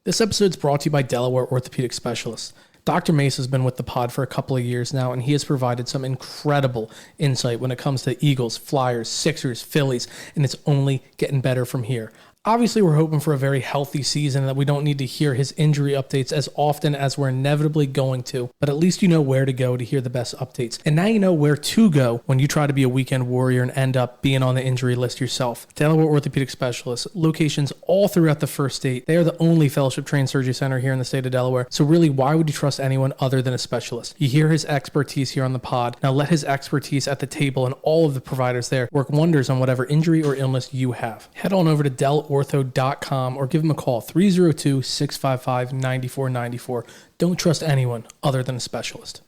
This episode is brought to you by Delaware Orthopedic Specialists. Dr. Mace has been with the pod for a couple of years now, and he has provided some incredible insight when it comes to Eagles, Flyers, Sixers, Phillies, and it's only getting better from here. Obviously, we're hoping for a very healthy season and that we don't need to hear his injury updates as often as we're inevitably going to, but at least you know where to go to hear the best updates. And now you know where to go when you try to be a weekend warrior and end up being on the injury list yourself. Delaware Orthopedic Specialists, locations all throughout the first state. They are the only fellowship-trained surgery center here in the state of Delaware, so really, why would you trust anyone other than a specialist? You hear his expertise here on the pod. Now let his expertise at the table and all of the providers there work wonders on whatever injury or illness you have. Head on over to delortho.com or give him a call, 302-655-9494. Don't trust anyone other than a specialist.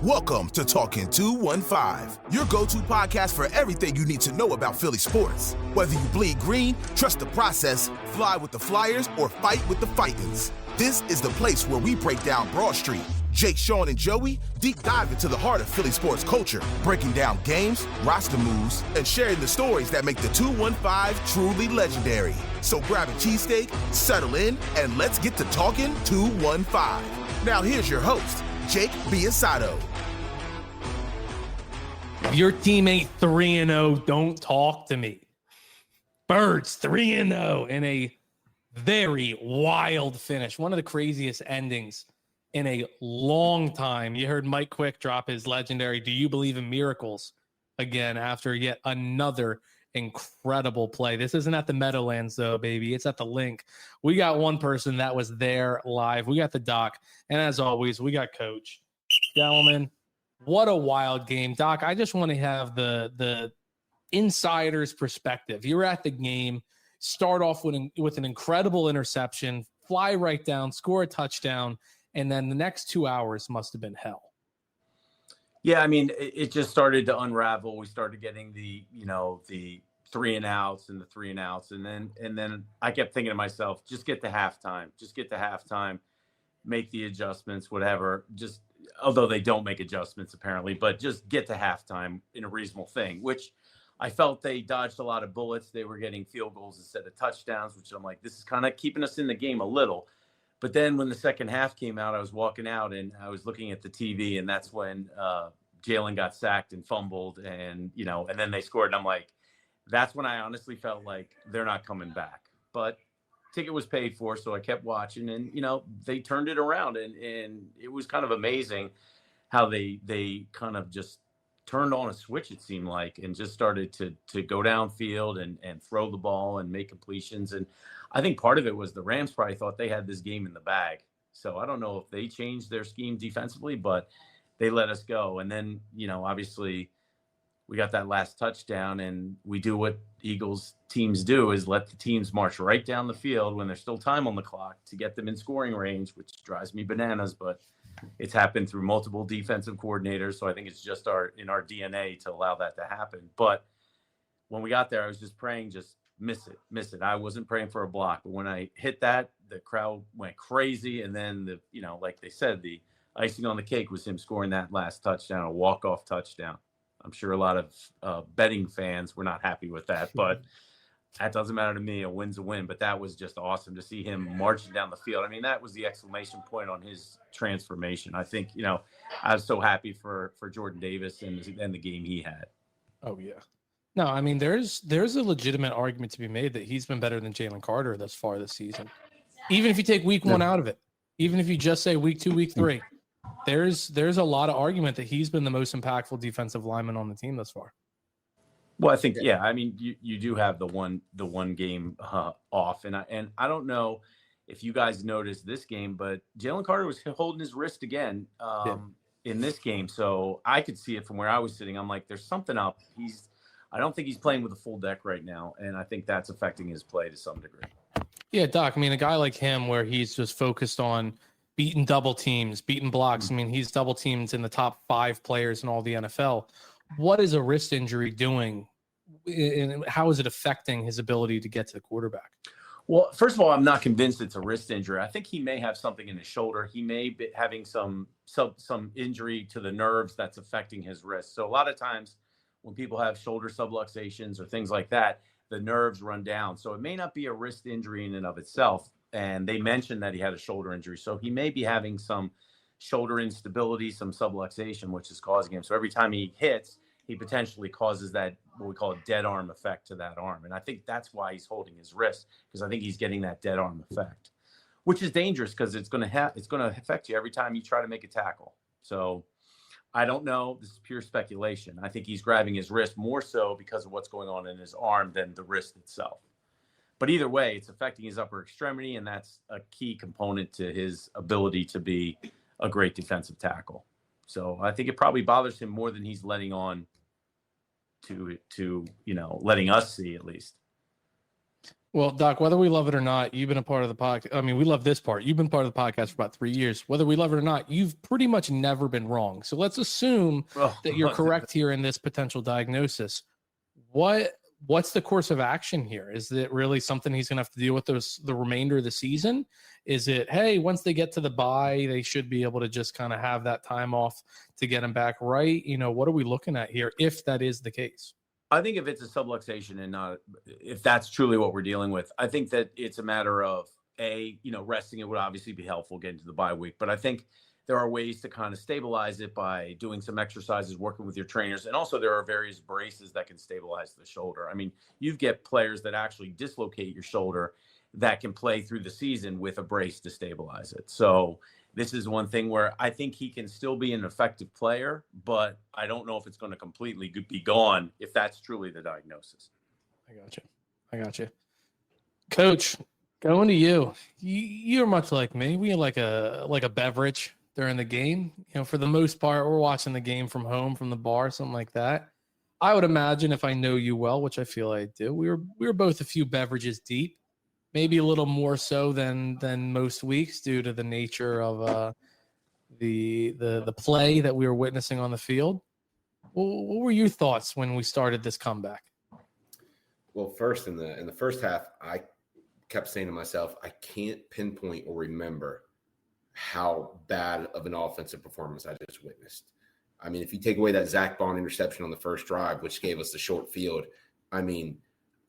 Welcome to Talkin 215, your go-to podcast for everything you need to know about Philly sports. Whether you bleed green, trust the process, fly with the Flyers, or fight with the Fightins, this is the place where we break down Broad Street. Jake, Sean, and Joey deep dive into the heart of Philly sports culture, breaking down games, roster moves, and sharing the stories that make the 215 truly legendary. So grab a cheesesteak, settle in, and let's get to talking 215. Now here's your host, Jake Biasado. If your team ain't 3-0, don't talk to me. Birds 3-0 in a very wild finish. One of the craziest endings in a long time. You heard Mike Quick drop his legendary "Do you believe in miracles?" again after yet another incredible play. This isn't at the Meadowlands though, baby. It's at the Link. We got one person that was there live. We got the Doc, and as always, we got Coach. Gentlemen, what a wild game. Doc, I just want to have the insider's perspective. You were at the game, start off with an incredible interception, fly right down, score a touchdown, and then the next 2 hours must have been hell. Yeah, I mean, it just started to unravel. We started getting the 3 and outs and the 3 and outs. And then I kept thinking to myself, just get to halftime, make the adjustments, whatever. Just, although they don't make adjustments apparently, but just get to halftime in a reasonable thing, which I felt they dodged a lot of bullets. They were getting field goals instead of touchdowns, which I'm like, this is kind of keeping us in the game a little. But then when the second half came out, I was walking out and I was looking at the TV, and that's when Jalen got sacked and fumbled, and then they scored. And I'm like, that's when I honestly felt like they're not coming back. But ticket was paid for, so I kept watching, and they turned it around, and it was kind of amazing how they kind of just turned on a switch, it seemed like, and just started to go downfield and throw the ball and make completions. And I think part of it was the Rams probably thought they had this game in the bag. So I don't know if they changed their scheme defensively, but they let us go. And then, obviously we got that last touchdown, and we do what Eagles teams do, is let the teams march right down the field when there's still time on the clock to get them in scoring range, which drives me bananas, but it's happened through multiple defensive coordinators. So I think it's just in our DNA to allow that to happen. But when we got there, I was just praying, just miss it. I wasn't praying for a block, but when I hit that, the crowd went crazy. And then like they said, the icing on the cake was him scoring that last touchdown, a walk-off touchdown. I'm sure a lot of betting fans were not happy with that, but that doesn't matter to me. A win's a win, but that was just awesome to see him marching down the field. I mean, that was the exclamation point on his transformation. I think, I was so happy for Jordan Davis and the game he had. Oh yeah. No, I mean, there's a legitimate argument to be made that he's been better than Jalen Carter thus far this season. Even if you take week 1 out of it, even if you just say week 2, week 3, there's a lot of argument that he's been the most impactful defensive lineman on the team thus far. Well, I think, I mean, you do have the one game off, and I don't know if you guys noticed this game, but Jalen Carter was holding his wrist again in this game, so I could see it from where I was sitting. I'm like, there's something up. I don't think he's playing with a full deck right now, and I think that's affecting his play to some degree. Yeah, Doc, I mean, a guy like him where he's just focused on beating double teams, beating blocks. I mean, he's double teams in the top 5 players in all the NFL. What is a wrist injury doing, and how is it affecting his ability to get to the quarterback? Well, first of all, I'm not convinced it's a wrist injury. I think he may have something in his shoulder. He may be having some injury to the nerves that's affecting his wrist. So a lot of times when people have shoulder subluxations or things like that, the nerves run down. So it may not be a wrist injury in and of itself. And they mentioned that he had a shoulder injury. So he may be having some shoulder instability, some subluxation, which is causing him. So every time he hits, he potentially causes that, what we call a dead arm effect to that arm. And I think that's why he's holding his wrist, because I think he's getting that dead arm effect, which is dangerous because it's going to affect you every time you try to make a tackle. So I don't know. This is pure speculation. I think he's grabbing his wrist more so because of what's going on in his arm than the wrist itself. But either way, it's affecting his upper extremity, and that's a key component to his ability to be a great defensive tackle. So I think it probably bothers him more than he's letting on to letting us see, at least. Well, Doc, whether we love it or not, you've been a part of the podcast. I mean, we love this part. You've been part of the podcast for about 3 years. Whether we love it or not, you've pretty much never been wrong. So let's assume that you're correct here in this potential diagnosis. What's the course of action here? Is it really something he's going to have to deal with the remainder of the season? Is it, hey, once they get to the bye, they should be able to just kind of have that time off to get him back right? What are we looking at here if that is the case? I think if it's a subluxation and not, if that's truly what we're dealing with, I think that it's a matter of resting. It would obviously be helpful getting to the bye week, but I think there are ways to kind of stabilize it by doing some exercises, working with your trainers. And also there are various braces that can stabilize the shoulder. I mean, you get players that actually dislocate your shoulder that can play through the season with a brace to stabilize it. So this is one thing where I think he can still be an effective player, but I don't know if it's going to completely be gone if that's truly the diagnosis. I got you. Coach, going to you. You're much like me. We like a beverage during the game. For the most part, we're watching the game from home, from the bar, something like that. I would imagine, if I know you well, which I feel I do, we were both a few beverages deep. Maybe a little more so than most weeks due to the nature of the play that we were witnessing on the field. What were your thoughts when we started this comeback? Well, first in the first half, I kept saying to myself, I can't pinpoint or remember how bad of an offensive performance I just witnessed. I mean, if you take away that Zach Bond interception on the first drive, which gave us the short field, I mean,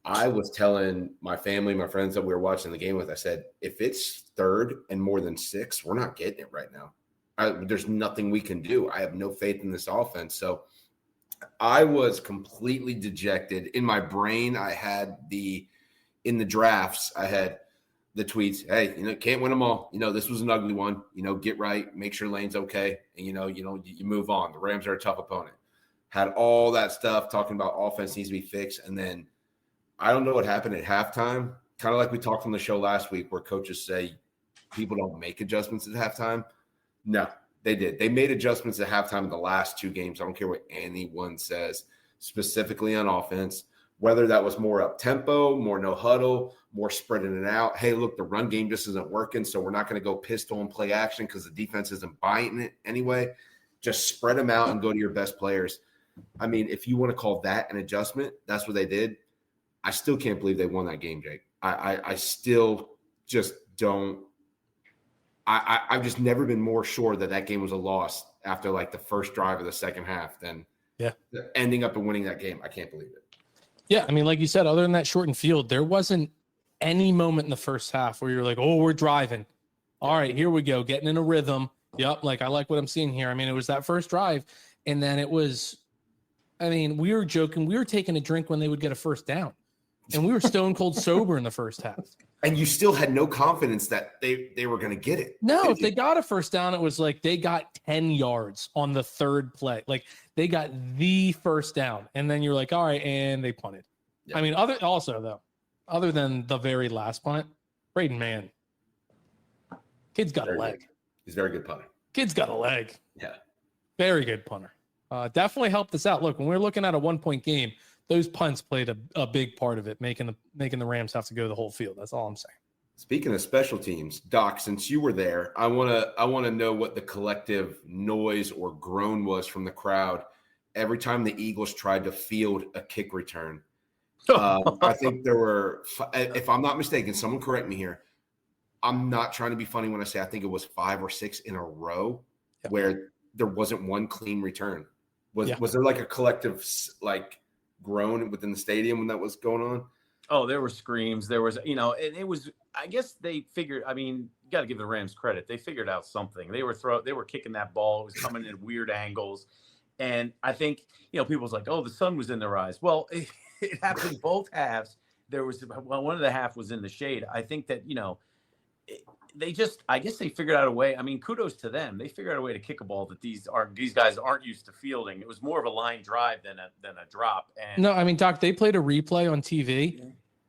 I was telling my family, my friends that we were watching the game with, I said, if it's third and more than 6, we're not getting it right now. There's nothing we can do. I have no faith in this offense. So I was completely dejected. In my brain, I had in the drafts, I had the tweets, hey, can't win them all. This was an ugly one. Get right, make sure Lane's okay. And, you move on. The Rams are a tough opponent. Had all that stuff talking about offense needs to be fixed. And then I don't know what happened at halftime, kind of like we talked on the show last week where coaches say people don't make adjustments at halftime. No, they did. They made adjustments at halftime in the last 2 games. I don't care what anyone says, specifically on offense, whether that was more up-tempo, more no huddle, more spreading it out. Hey, look, the run game just isn't working, so we're not going to go pistol and play action because the defense isn't buying it anyway. Just spread them out and go to your best players. I mean, if you want to call that an adjustment, that's what they did. I still can't believe they won that game, Jake. I still just don't. I've just never been more sure that game was a loss after like the first drive of the second half than ending up and winning that game. I can't believe it. Yeah, I mean, like you said, other than that shortened field, there wasn't any moment in the first half where you're like, oh, we're driving. All right, here we go, getting in a rhythm. Yep, like I like what I'm seeing here. I mean, it was that first drive, and then it was, I mean, we were joking. We were taking a drink when they would get a first down. And we were stone cold sober in the first half. And you still had no confidence that they were going to get it. No, if they got a first down, it was like they got 10 yards on the third play. Like they got the first down. And then you're like, all right, and they punted. Yeah. I mean, other than the very last punt, Braden Mann, kid's got a leg. Good. He's a very good punter. Kid's got a leg. Yeah. Very good punter. Definitely helped us out. Look, when we're looking at a 1-point game, those punts played a big part of it, making the Rams have to go the whole field. That's all I'm saying. Speaking of special teams, Doc, since you were there, I wanna know what the collective noise or groan was from the crowd every time the Eagles tried to field a kick return. I think there were, if I'm not mistaken, someone correct me here. I'm not trying to be funny when I say I think it was 5 or 6 in a row where there wasn't one clean return. Was there like a collective like groan within the stadium when that was going on? Oh, there were screams. There was, and it was, I guess they figured, I mean, you got to give the Rams credit. They figured out something. They were kicking that ball. It was coming in weird angles. And I think, people was like, oh, the sun was in their eyes. Well, it happened both halves. One of the half was in the shade. I think that, I guess they figured out a way. I mean, kudos to them. They figured out a way to kick a ball that these guys aren't used to fielding. It was more of a line drive than a drop. And No, I mean, Doc, they played a replay on TV. Yeah.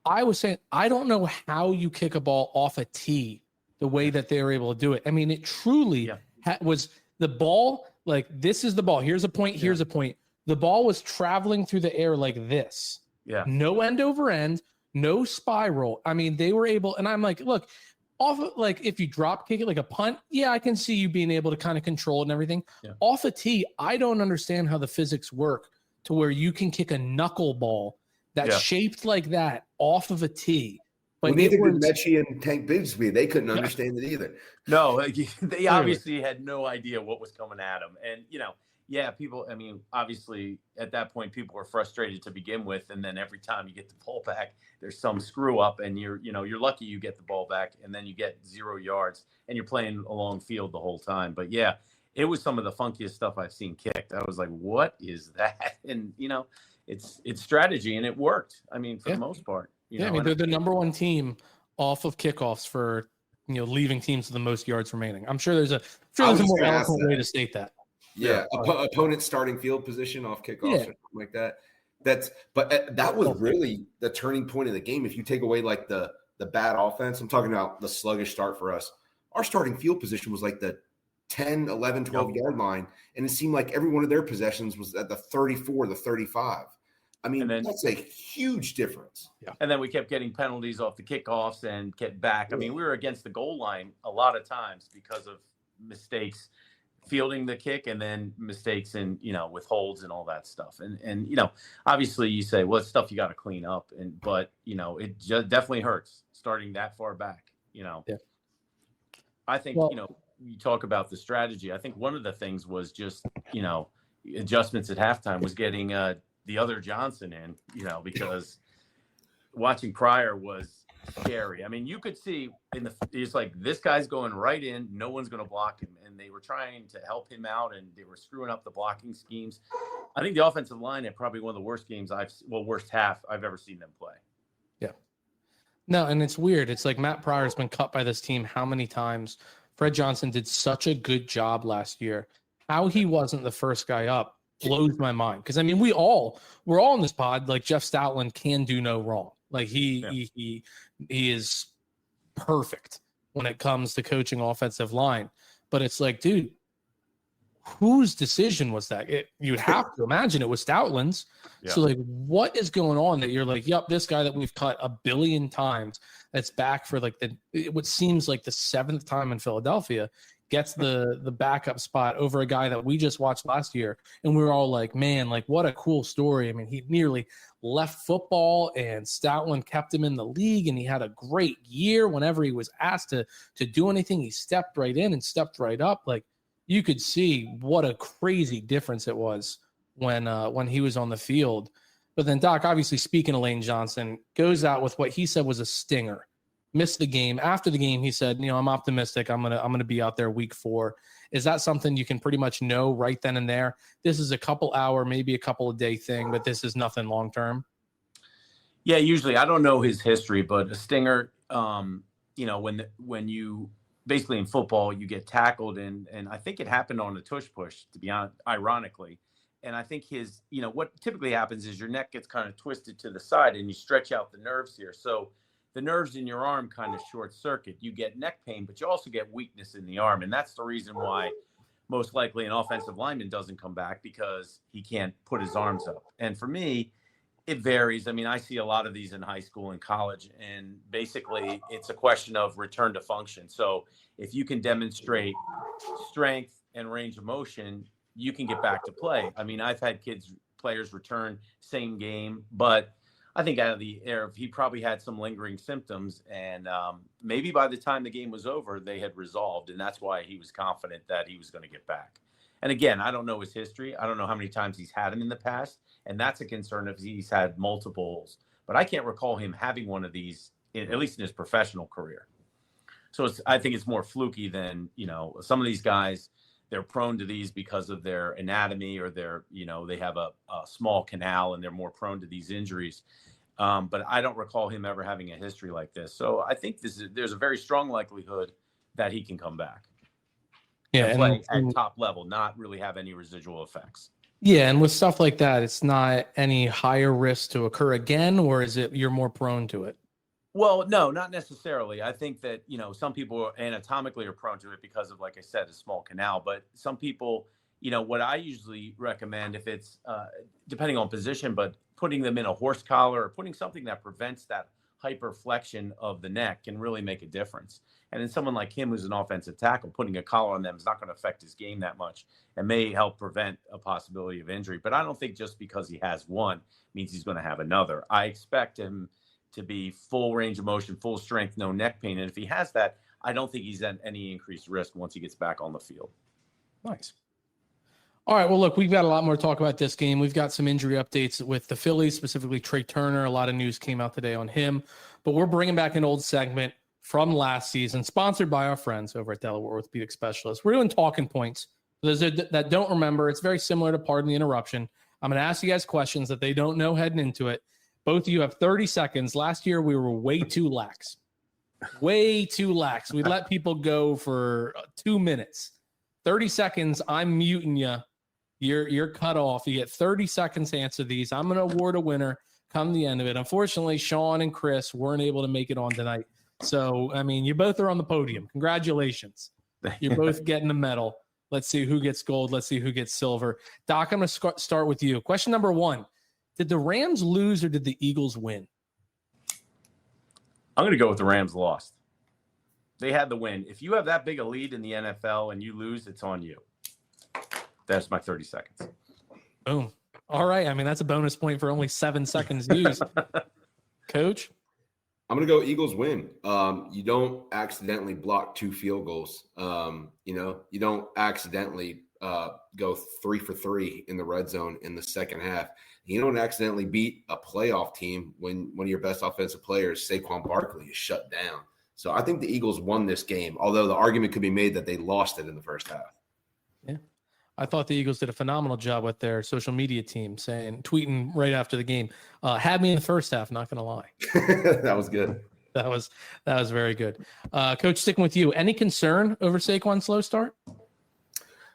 I was saying, I don't know how you kick a ball off a tee the way that they were able to do it. I mean, it truly was the ball. Like, this is the ball. Here's a point. Here's a point. The ball was traveling through the air like this. Yeah. No end over end, no spiral. I mean, they were able, and I'm like, look, off of, like, if you drop kick it like a punt, I can see you being able to kind of control it and everything. Yeah. Off a tee, I don't understand how the physics work to where you can kick a knuckleball that's shaped like that off of a tee. But neither did Mechie and Tank Bigsby. They couldn't understand it either. No, they obviously had no idea what was coming at them. And, people, I mean, obviously at that point, people were frustrated to begin with. And then every time you get the ball back, there's some screw up and you're lucky you get the ball back and then you get 0 yards and you're playing a long field the whole time. But it was some of the funkiest stuff I've seen kicked. I was like, what is that? And, it's strategy and it worked. I mean, for the most part. I mean, they're the number one team off of kickoffs for, leaving teams with the most yards remaining. I'm sure there's a more eloquent way to state that. Yeah, opponent starting field position off kickoffs or something like that. That was really the turning point of the game. If you take away like the bad offense, I'm talking about the sluggish start for us. Our starting field position was like the 10, 11, 12 yard line, and it seemed like every one of their possessions was at the 34, the 35. I mean, that's a huge difference. Yeah. And then we kept getting penalties off the kickoffs and get back. I mean, we were against the goal line a lot of times because of mistakes fielding the kick and then mistakes in, with holds and all that stuff. And obviously you say, well, it's stuff you got to clean up. But it just definitely hurts starting that far back, I think, you talk about the strategy. I think one of the things was just, adjustments at halftime was getting the other Johnson in, because watching Pryor was scary. I mean, you could see it's like this guy's going right in, no one's going to block him, and they were trying to help him out, and they were screwing up the blocking schemes. I think the offensive line had probably one of the worst worst half I've ever seen them play. Yeah. No, and it's weird. It's like Matt Pryor's been cut by this team how many times? Fred Johnson did such a good job last year. How he wasn't the first guy up blows my mind. Because I mean, we're all in this pod. Like, Jeff Stoutland can do no wrong. Like he is perfect when it comes to coaching offensive line. But it's like, dude, whose decision was that? You'd have to imagine it was Stoutland's. Yeah. So like, what is going on that you're like, yep, this guy that we've cut 1 billion times, that's back for like what seems like the 7th time in Philadelphia, gets the backup spot over a guy that we just watched last year. And we were all like, man, like, what a cool story. I mean, he nearly left football and Stoutland kept him in the league, and he had a great year. Whenever he was asked to do anything, he stepped right in and stepped right up. Like, you could see what a crazy difference it was when he was on the field. But then Doc, obviously, speaking of Lane Johnson, goes out with what he said was a stinger. Missed the game. After the game, he said, I'm optimistic. I'm gonna be out there week 4. Is that something you can pretty much know right then and there? This is a couple hour, maybe a couple of day thing, but this is nothing long term. Yeah, usually I don't know his history, but a stinger, when you basically in football you get tackled and I think it happened on a tush push, to be honest, ironically. And I think what typically happens is your neck gets kind of twisted to the side and you stretch out the nerves here. So the nerves in your arm kind of short circuit. You get neck pain, but you also get weakness in the arm. And that's the reason why most likely an offensive lineman doesn't come back, because he can't put his arms up. And for me, it varies. I mean, I see a lot of these in high school and college, and basically it's a question of return to function. So if you can demonstrate strength and range of motion, you can get back to play. I mean, I've had players return same game, but I think out of the air, he probably had some lingering symptoms, and maybe by the time the game was over, they had resolved, and that's why he was confident that he was going to get back. And again, I don't know his history. I don't know how many times he's had him in the past, and that's a concern if he's had multiples but I can't recall him having one of these, at least in his professional career. So I think it's more fluky than, some of these guys, they're prone to these because of their anatomy or they have a small canal and they're more prone to these injuries. But I don't recall him ever having a history like this. So I think there's a very strong likelihood that he can come back. Yeah, and play at top level, not really have any residual effects. Yeah, and with stuff like that, it's not any higher risk to occur again, or is it you're more prone to it? Well, no, not necessarily. I think that, some people anatomically are prone to it because of, like I said, a small canal. But some people, what I usually recommend, if it's depending on position, but putting them in a horse collar or putting something that prevents that hyperflexion of the neck can really make a difference. And in someone like him, who's an offensive tackle, putting a collar on them is not going to affect his game that much and may help prevent a possibility of injury. But I don't think just because he has one means he's going to have another. I expect him to be full range of motion, full strength, no neck pain. And if he has that, I don't think he's at any increased risk once he gets back on the field. Nice. All right, well, look, we've got a lot more to talk about this game. We've got some injury updates with the Phillies, specifically Trea Turner. A lot of news came out today on him. But we're bringing back an old segment from last season, sponsored by our friends over at Delaware Orthopedic Specialists. We're doing Talkin Points. For those that don't remember, it's very similar to Pardon the Interruption. I'm going to ask you guys questions that they don't know heading into it. Both of you have 30 seconds. Last year, we were way too lax. Way too lax. We let people go for 2 minutes. 30 seconds, I'm muting you. You're cut off. You get 30 seconds to answer these. I'm going to award a winner come the end of it. Unfortunately, Sean and Chris weren't able to make it on tonight. So, I mean, you both are on the podium. Congratulations. You're both getting a medal. Let's see who gets gold. Let's see who gets silver. Doc, I'm going to start with you. Question number 1. Did the Rams lose or did the Eagles win? I'm going to go with the Rams lost. They had the win. If you have that big a lead in the NFL and you lose, it's on you. That's my 30 seconds. Boom. All right. I mean, that's a bonus point for only 7 seconds used. Coach? I'm going to go Eagles win. You don't accidentally block 2 field goals. You don't accidentally go 3 for 3 in the red zone in the second half. You don't accidentally beat a playoff team when one of your best offensive players, Saquon Barkley, is shut down. So I think the Eagles won this game, although the argument could be made that they lost it in the first half. Yeah. I thought the Eagles did a phenomenal job with their social media team tweeting right after the game. Had me in the first half, not going to lie. That was good. That was very good. Coach, sticking with you, any concern over Saquon's slow start?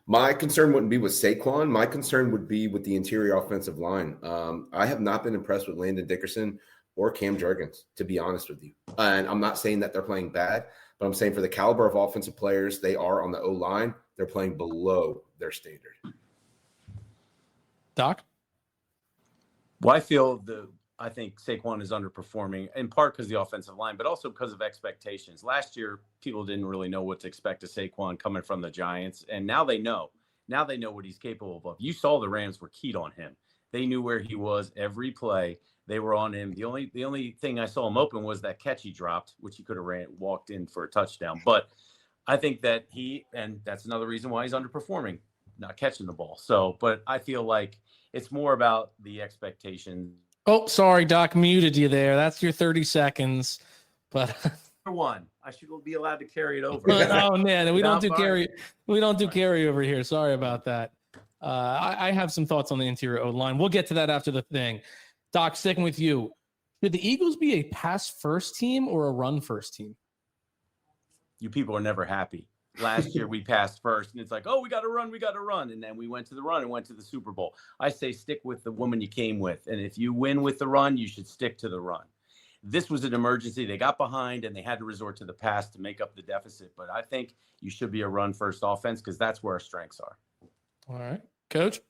My concern wouldn't be with Saquon. My concern would be with the interior offensive line. I have not been impressed with Landon Dickerson or Cam Jurgens, to be honest with you. And I'm not saying that they're playing bad, but I'm saying for the caliber of offensive players they are on the O-line, they're playing below their standard. Doc? Well, I think Saquon is underperforming in part because of the offensive line, but also because of expectations. Last year, people didn't really know what to expect of Saquon coming from the Giants, and now they know. Now they know what he's capable of. You saw the Rams were keyed on him. They knew where he was every play. They were on him. The only thing I saw him open was that catch he dropped, which he could have walked in for a touchdown. But I think that and that's another reason why he's underperforming, not catching the ball. So, but I feel like it's more about the expectations. Oh, sorry, Doc, muted you there. That's your 30 seconds. But Number 1, I should be allowed to carry it over. Oh man, we don't do carry over here. Sorry about that. I have some thoughts on the interior O-line. We'll get to that after the thing. Doc, sticking with you. Should the Eagles be a pass-first team or a run-first team? You people are never happy. Last year we passed first, and it's like, oh, we got to run. And then we went to the run and went to the Super Bowl. I say stick with the woman you came with. And if you win with the run, you should stick to the run. This was an emergency. They got behind, and they had to resort to the pass to make up the deficit. But I think you should be a run-first offense because that's where our strengths are. All right. Coach?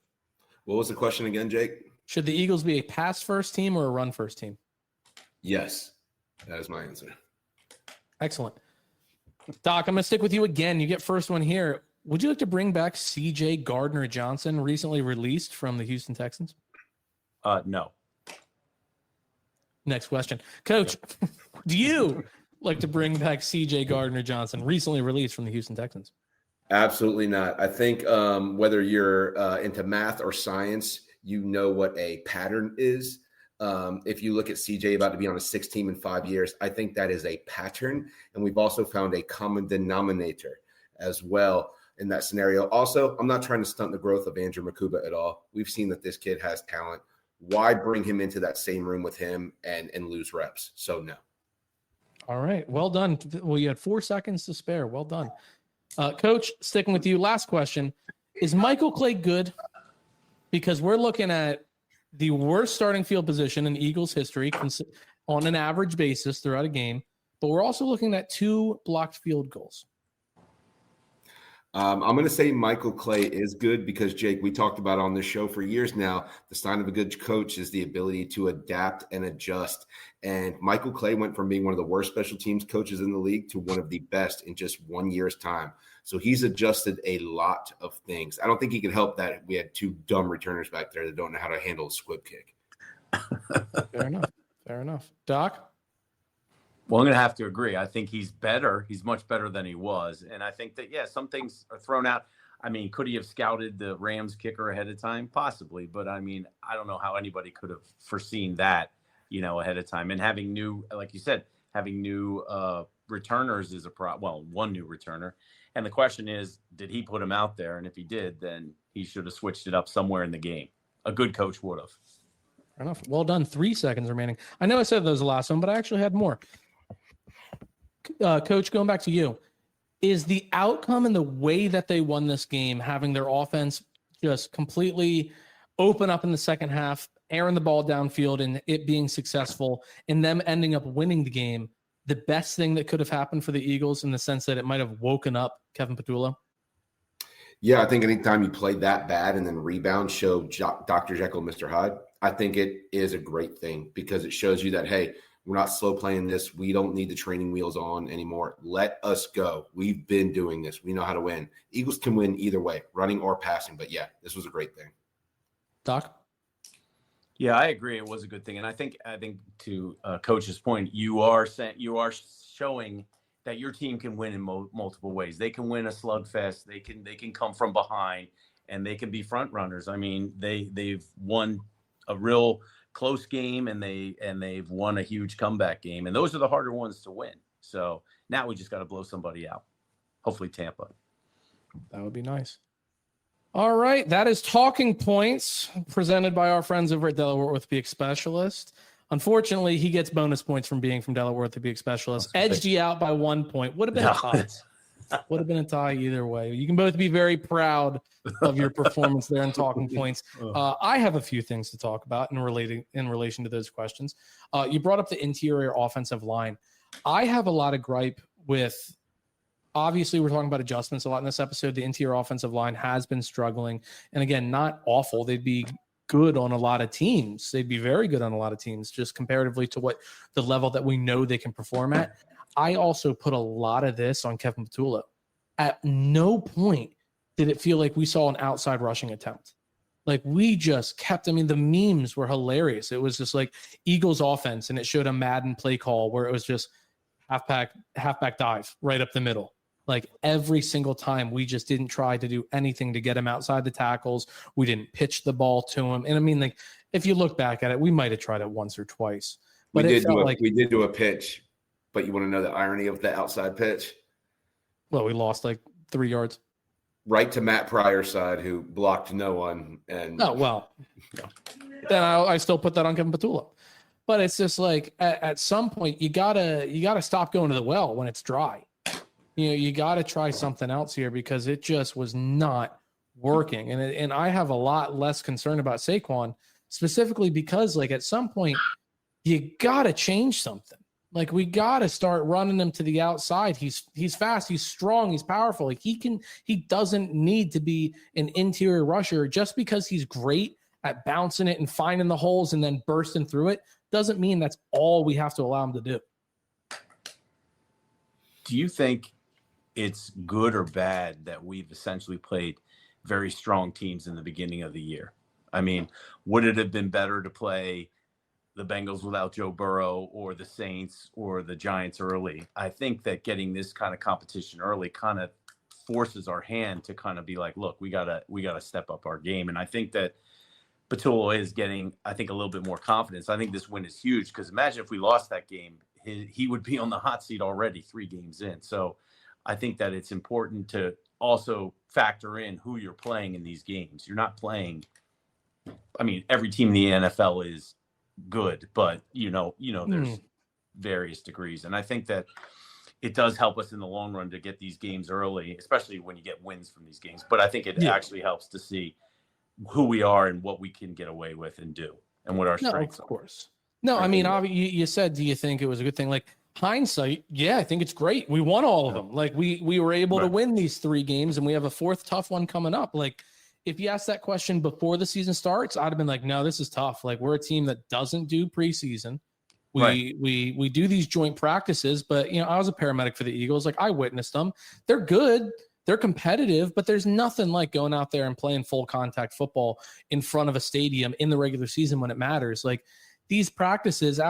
What was the question again, Jake? Should the Eagles be a pass-first team or a run-first team? Yes. That is my answer. Excellent. Doc, I'm going to stick with you again. You get first one here. Would you like to bring back C.J. Gardner-Johnson, recently released from the Houston Texans? No. Next question. Coach, do you like to bring back C.J. Gardner-Johnson, recently released from the Houston Texans? Absolutely not. I think whether you're into math or science, you know what a pattern is. If you look at CJ about to be on a 6 team in 5 years, I think that is a pattern. And we've also found a common denominator as well in that scenario. Also, I'm not trying to stunt the growth of Andrew Makuba at all. We've seen that this kid has talent. Why bring him into that same room with him and lose reps? So no. All right. Well done. Well, you had 4 seconds to spare. Well done. Coach, sticking with you. Last question. Is Michael Clay good? Because we're looking at the worst starting field position in Eagles history on an average basis throughout a game, but we're also looking at 2 blocked field goals. I'm going to say Michael Clay is good because, Jake, we talked about on this show for years now, the sign of a good coach is the ability to adapt and adjust. And Michael Clay went from being one of the worst special teams coaches in the league to one of the best in just 1 year's time. So he's adjusted a lot of things. I don't think he could help that we had 2 dumb returners back there that don't know how to handle a squib kick. Fair enough. Fair enough. Doc? Well, I'm going to have to agree. I think he's better. He's much better than he was. And I think that, yeah, some things are thrown out. I mean, could he have scouted the Rams kicker ahead of time? Possibly. But, I mean, I don't know how anybody could have foreseen that, ahead of time. And having new, like you said, having new returners is a problem. Well, one new returner. And the question is, did he put him out there? And if he did, then he should have switched it up somewhere in the game. A good coach would have. Fair enough. Well done. 3 seconds remaining. I know I said that was the last one, but I actually had more. Coach, going back to you, is the outcome and the way that they won this game, having their offense just completely open up in the second half, airing the ball downfield and it being successful, and them ending up winning the game, the best thing that could have happened for the Eagles in the sense that it might have woken up Kevin Patullo? Yeah, I think anytime you play that bad and then rebound, show Dr. Jekyll, Mr. Hyde, I think it is a great thing because it shows you that, hey, we're not slow playing this. We don't need the training wheels on anymore. Let us go. We've been doing this. We know how to win. Eagles can win either way, running or passing. But, yeah, this was a great thing. Doc? Yeah, I agree. It was a good thing. And I think to Coach's point, you are showing that your team can win in multiple ways. They can win a slugfest. They can come from behind, and they can be front runners. I mean, they've won a real close game, and they've won a huge comeback game, and those are the harder ones to win. So now we just got to blow somebody out. Hopefully Tampa. That would be nice. All right, that is Talking Points presented by our friends over at Delaware Orthopedic Specialist. Unfortunately, he gets bonus points from being from Delaware Orthopedic Specialist. Edged you out by 1 point. Would have been a tie. Would have been a tie either way. You can both be very proud of your performance there in Talking Points. I have a few things to talk about in relation to those questions. You brought up the interior offensive line. I have a lot of gripe with, obviously we're talking about adjustments a lot in this episode. The interior offensive line has been struggling. And again, not awful. They'd be good on a lot of teams. They'd be very good on a lot of teams, just comparatively to what the level that we know they can perform at. I also put a lot of this on Kevin Patullo. At no point did it feel like we saw an outside rushing attempt. Like we just kept, I mean, the memes were hilarious. It was just like Eagles offense, and it showed a Madden play call where it was just halfback dive right up the middle. Like every single time we just didn't try to do anything to get him outside the tackles. We didn't pitch the ball to him. And I mean, like if you look back at it, we might have tried it once or twice. But we did do a pitch. But you want to know the irony of the outside pitch? Well, we lost like 3 yards. Right to Matt Pryor's side, who blocked no one. And oh, well, then I still put that on Kevin Patullo. But it's just like at some point you gotta stop going to the well when it's dry. You got to try something else here because it just was not working. And I have a lot less concern about Saquon, specifically because like at some point you got to change something. Like we got to start running him to the outside. He's fast, he's strong, he's powerful. Like he doesn't need to be an interior rusher just because he's great at bouncing it and finding the holes and then bursting through it. Doesn't mean that's all we have to allow him to do. Do you think it's good or bad that we've essentially played very strong teams in the beginning of the year? I mean, would it have been better to play the Bengals without Joe Burrow or the Saints or the Giants early? I think that getting this kind of competition early kind of forces our hand to kind of be like, look, we gotta step up our game. And I think that Patullo is getting, I think, a little bit more confidence. I think this win is huge because imagine if we lost that game, he would be on the hot seat already 3 games in. So I think that it's important to also factor in who you're playing in these games. You're not playing, I mean, every team in the NFL is good, but there's various degrees. And I think that it does help us in the long run to get these games early, especially when you get wins from these games. But I think it actually helps to see who we are and what we can get away with and do and what our strengths are. Of course. No, I mean, you said, do you think it was a good thing? Like, hindsight, yeah, I think it's great. We won all of them. Like, we were able to win these 3 games, and we have a 4th tough one coming up. Like, if you asked that question before the season starts, I'd have been like, no, this is tough. Like, we're a team that doesn't do preseason. We do these joint practices, but I was a paramedic for the Eagles. Like, I witnessed them. They're good. They're competitive, but there's nothing like going out there and playing full contact football in front of a stadium in the regular season when it matters. Like, these practices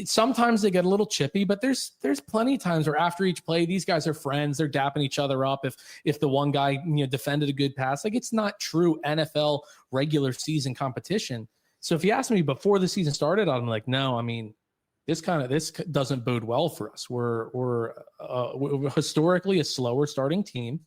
sometimes they get a little chippy, but there's plenty of times where after each play, these guys are friends. They're dapping each other up. If the one guy, defended a good pass, like, it's not true NFL regular season competition. So if you asked me before the season started, I'm like, no, I mean, this doesn't bode well for us. We're historically a slower starting team.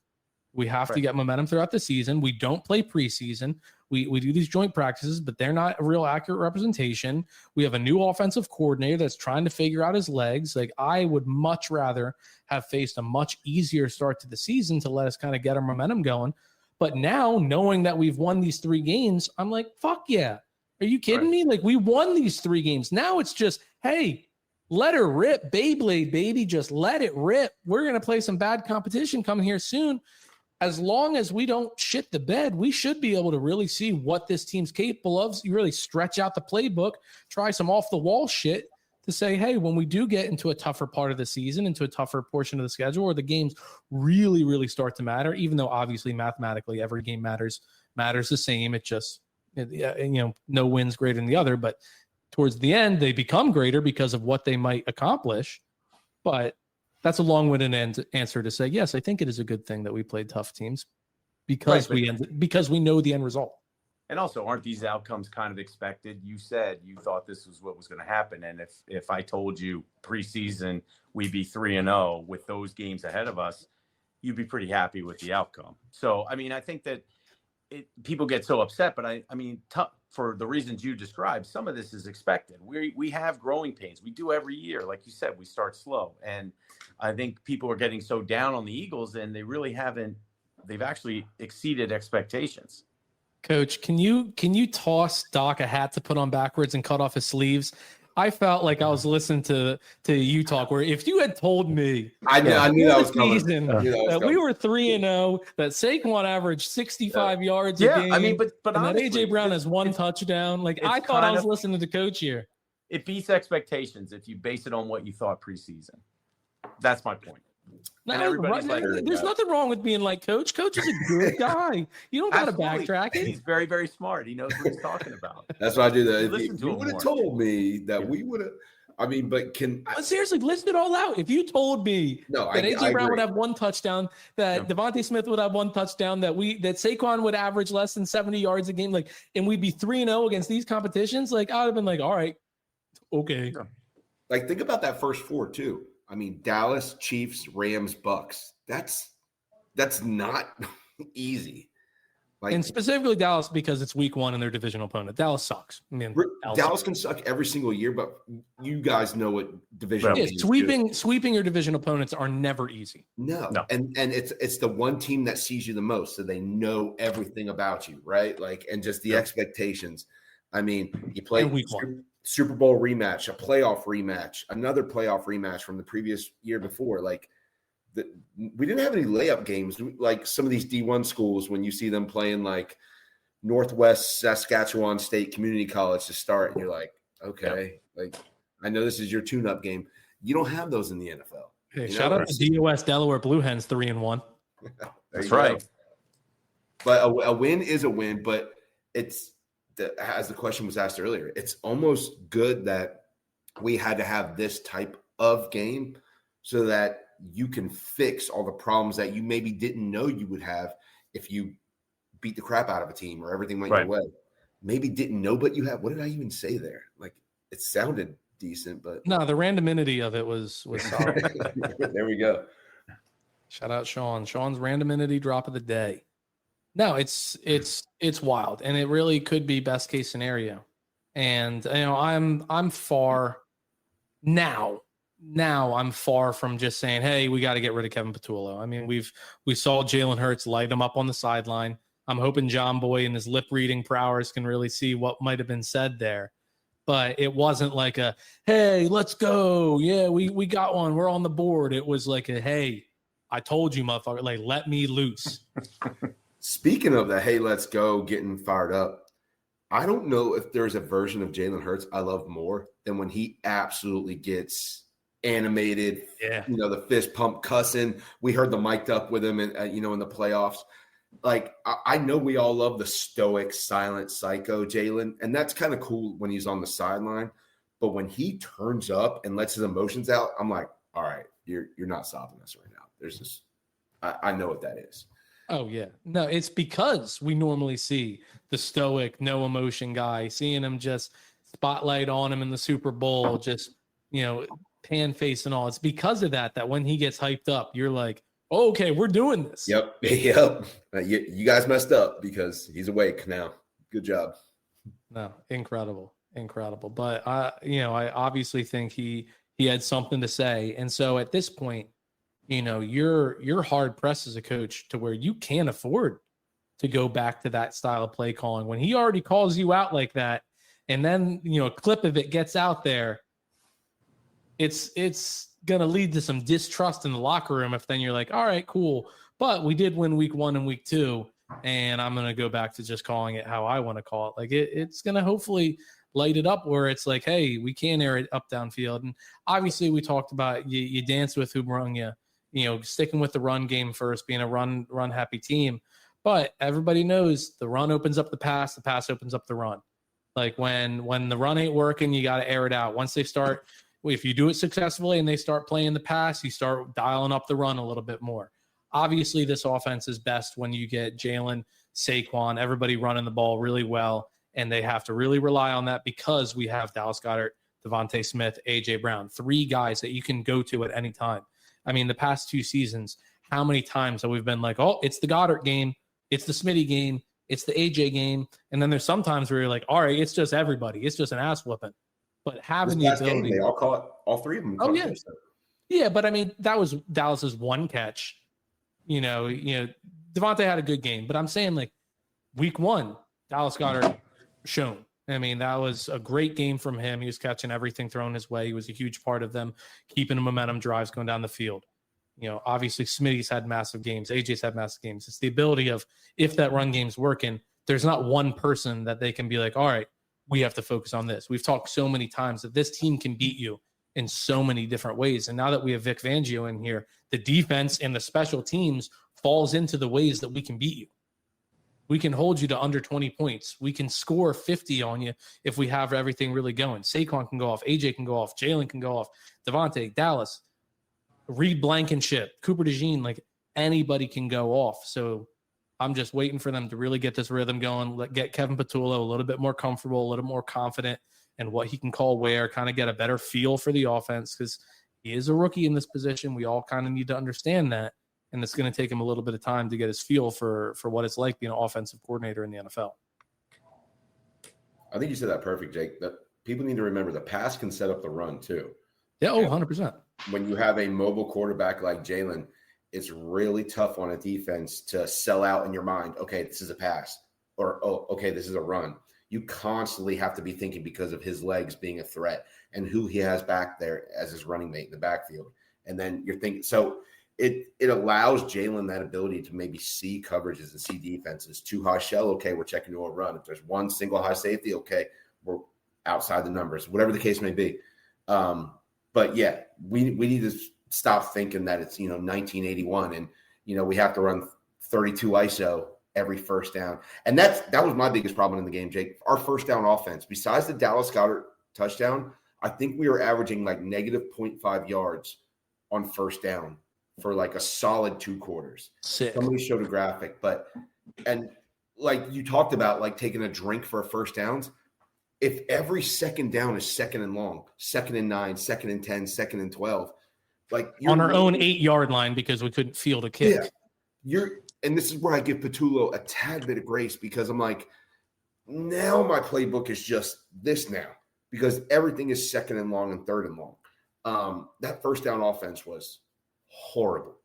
We have to get momentum throughout the season. We don't play preseason. We do these joint practices, but they're not a real accurate representation. We have a new offensive coordinator that's trying to figure out his legs. Like, I would much rather have faced a much easier start to the season to let us kind of get our momentum going. But now, knowing that we've won these 3 games, I'm like, fuck yeah. Are you kidding me? Like, we won these 3 games. Now it's just, hey, let her rip. Beyblade, baby. Just let it rip. We're going to play some bad competition coming here soon. As long as we don't shit the bed, we should be able to really see what this team's capable of. You really stretch out the playbook, try some off-the-wall shit to say, hey, when we do get into a tougher part of the season, into a tougher portion of the schedule where the games really, really start to matter, even though obviously mathematically every game matters the same. It just, no win's greater than the other, but towards the end, they become greater because of what they might accomplish. But that's a long-winded answer to say, yes, I think it is a good thing that we played tough teams because we know the end result. And also, aren't these outcomes kind of expected? You said you thought this was what was going to happen. And if I told you preseason we'd be 3-0 with those games ahead of us, you'd be pretty happy with the outcome. So, I mean, I think that people get so upset, but I mean, for the reasons you described, some of this is expected. We have growing pains. We do every year. Like you said, we start slow. And I think people are getting so down on the Eagles, and they really haven't. They've actually exceeded expectations. Coach, can you toss Doc a hat to put on backwards and cut off his sleeves? I felt like I was listening to you talk, where if you had told me I knew that was coming. That we were 3-0, that Saquon averaged 65 yards a game. I mean, but and that AJ Brown has 1 touchdown. Like, I thought I was listening to Coach here. It beats expectations if you base it on what you thought preseason. That's my point. No, there's nothing wrong with being like Coach. Coach is a good guy. You don't got to backtrack it. He's very, very smart. He knows what he's talking about. That's why I do that. If you would have told me that we would have, I mean, but seriously, listen it all out. If you told me that AJ Brown would have 1 touchdown, that Devontae Smith would have 1 touchdown, that Saquon would average less than 70 yards a game, like, and we'd be 3-0 against these competitions, like, I'd have been like, all right, okay. Like, think about that first 4 too. I mean, Dallas, Chiefs, Rams, Bucks. That's not easy. Like, and specifically Dallas, because it's week 1 and their divisional opponent. Dallas sucks. I mean, Dallas can suck every single year, but you guys know what division is. Sweeping your division opponents are never easy. No. And it's the one team that sees you the most, so they know everything about you, right? Like, and just the expectations. I mean, you play week 1. Super Bowl rematch, a playoff rematch, another playoff rematch from the previous year before. Like, we didn't have any layup games like some of these D1 schools when you see them playing like Northwest Saskatchewan State Community College to start. And you're like, okay, like, I know this is your tune-up game. You don't have those in the NFL. Hey, shout out to DOS Delaware Blue Hens 3-1. That's right. But a win is a win, but it's, as the question was asked earlier, it's almost good that we had to have this type of game so that you can fix all the problems that you maybe didn't know you would have if you beat the crap out of a team or everything went your way. maybe didn't know, but you have. What did I even say there? Like it sounded decent, but No, the randomity of it was solid. There we go. Shout out Sean. Sean's randomity drop of the day. No, it's wild, and it really could be best case scenario. And I'm far now. Now I'm far from just saying, hey, we got to get rid of Kevin Patullo. I mean, we saw Jalen Hurts light him up on the sideline. I'm hoping John Boy and his lip reading prowess can really see what might have been said there. But it wasn't like a, hey, let's go. Yeah, we got one. We're on the board. It was like a, hey, I told you, motherfucker, like, let me loose. Speaking of the, hey, let's go, getting fired up, I don't know if there's a version of Jalen Hurts I love more than when he absolutely gets animated, the fist pump cussing. We heard the mic'd up with him in the playoffs. Like, I know we all love the stoic, silent psycho Jalen, and that's kind of cool when he's on the sideline. But when he turns up and lets his emotions out, I'm like, all right, you're not stopping us right now. There's this, I know what that is. Oh, yeah. No, it's because we normally see the stoic, no emotion guy, seeing him just spotlight on him in the Super Bowl, just, pan face and all. It's because of that when he gets hyped up, you're like, oh, okay, we're doing this. Yep. You guys messed up because he's awake now. Good job. No, incredible. But I obviously think he had something to say. And so at this point, you're hard pressed as a coach to where you can't afford to go back to that style of play calling when he already calls you out like that. And then, a clip of it gets out there. It's going to lead to some distrust in the locker room if then you're like, all right, cool. But we did win week 1 and week 2, and I'm going to go back to just calling it how I want to call it. Like it's going to hopefully light it up where it's like, hey, we can air it up downfield. And obviously we talked about you dance with who brung you, sticking with the run game first, being a run happy team. But everybody knows the run opens up the pass opens up the run. Like when the run ain't working, you got to air it out. Once they start, if you do it successfully and they start playing the pass, you start dialing up the run a little bit more. Obviously, this offense is best when you get Jalen, Saquon, everybody running the ball really well, and they have to really rely on that because we have Dallas Goedert, Devontae Smith, A.J. Brown, 3 guys that you can go to at any time. I mean, the past 2 seasons, how many times have we been like, oh, it's the Goddard game, it's the Smitty game, it's the A.J. game, and then there's sometimes where you're like, all right, it's just everybody. It's just an ass whooping. But having the ability, they all caught, all 3 of them. Oh yeah, yeah. But I mean, that was Dallas's one catch. Devontae had a good game, but I'm saying like week 1, Dallas Goedert shown. I mean, that was a great game from him. He was catching everything thrown his way. He was a huge part of them keeping the momentum drives going down the field. Obviously Smitty's had massive games. AJ's had massive games. It's the ability of if that run game's working, there's not one person that they can be like, all right, we have to focus on this. We've talked so many times that this team can beat you in so many different ways. And now that we have Vic Fangio in here, the defense and the special teams falls into the ways that we can beat you. We can hold you to under 20 points. We can score 50 on you if we have everything really going. Saquon can go off. AJ can go off. Jalen can go off. Devontae, Dallas, Reed Blankenship, Cooper DeJean, like anybody can go off. So I'm just waiting for them to really get this rhythm going, get Kevin Patullo a little bit more comfortable, a little more confident in what he can call where, kind of get a better feel for the offense because he is a rookie in this position. We all kind of need to understand that. And it's going to take him a little bit of time to get his feel for what it's like being an offensive coordinator in the NFL. I think you said that perfect, Jake. That people need to remember the pass can set up the run too. Yeah, 100%. When you have a mobile quarterback like Jalen, it's really tough on a defense to sell out in your mind, okay, this is a pass, or, oh, okay, this is a run. You constantly have to be thinking because of his legs being a threat and who he has back there as his running mate in the backfield. And then you're thinking, so it allows Jalen that ability to maybe see coverages and see defenses. 2 high shell, okay, we're checking to a run. If there's 1 single high safety, okay, we're outside the numbers, whatever the case may be. But yeah, we need to stop thinking that it's 1981 and we have to run 32 ISO every first down. And that was my biggest problem in the game, Jake. Our first down offense, besides the Dallas Goedert touchdown, I think we were averaging like negative 0.5 yards on first down for like a solid 2 quarters. Sick. Somebody showed a graphic, and like you talked about, like taking a drink for a first downs. If every second down is second and long, 2nd and 9, 2nd and 10, 2nd and 12, like on our own 8-yard line because we couldn't field a kick. Yeah, and this is where I give Patullo a tad bit of grace, because I'm like, now my playbook is just this now, because everything is 2nd and long and 3rd and long. That first down offense was horrible.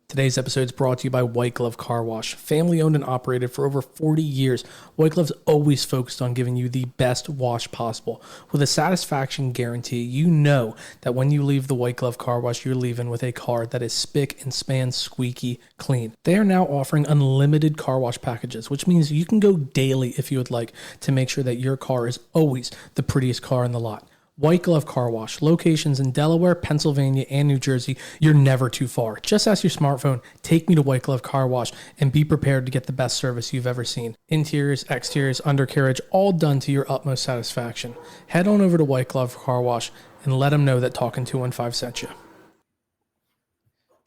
Today's episode is brought to you by White Glove Car Wash. Family owned and operated for over 40 years, White Glove's always focused on giving you the best wash possible. With a satisfaction guarantee, you know that when you leave the White Glove Car Wash, you're leaving with a car that is spick and span squeaky clean. They are now offering unlimited car wash packages, which means you can go daily if you would like, to make sure that your car is always the prettiest car in the lot. White Glove Car Wash, locations in Delaware, Pennsylvania, and New Jersey. You're never too far. Just ask your smartphone, take me to White Glove Car Wash, and be prepared to get the best service you've ever seen. Interiors, exteriors, undercarriage, all done to your utmost satisfaction. Head on over to White Glove Car Wash and let them know that Talkin 215 sent you.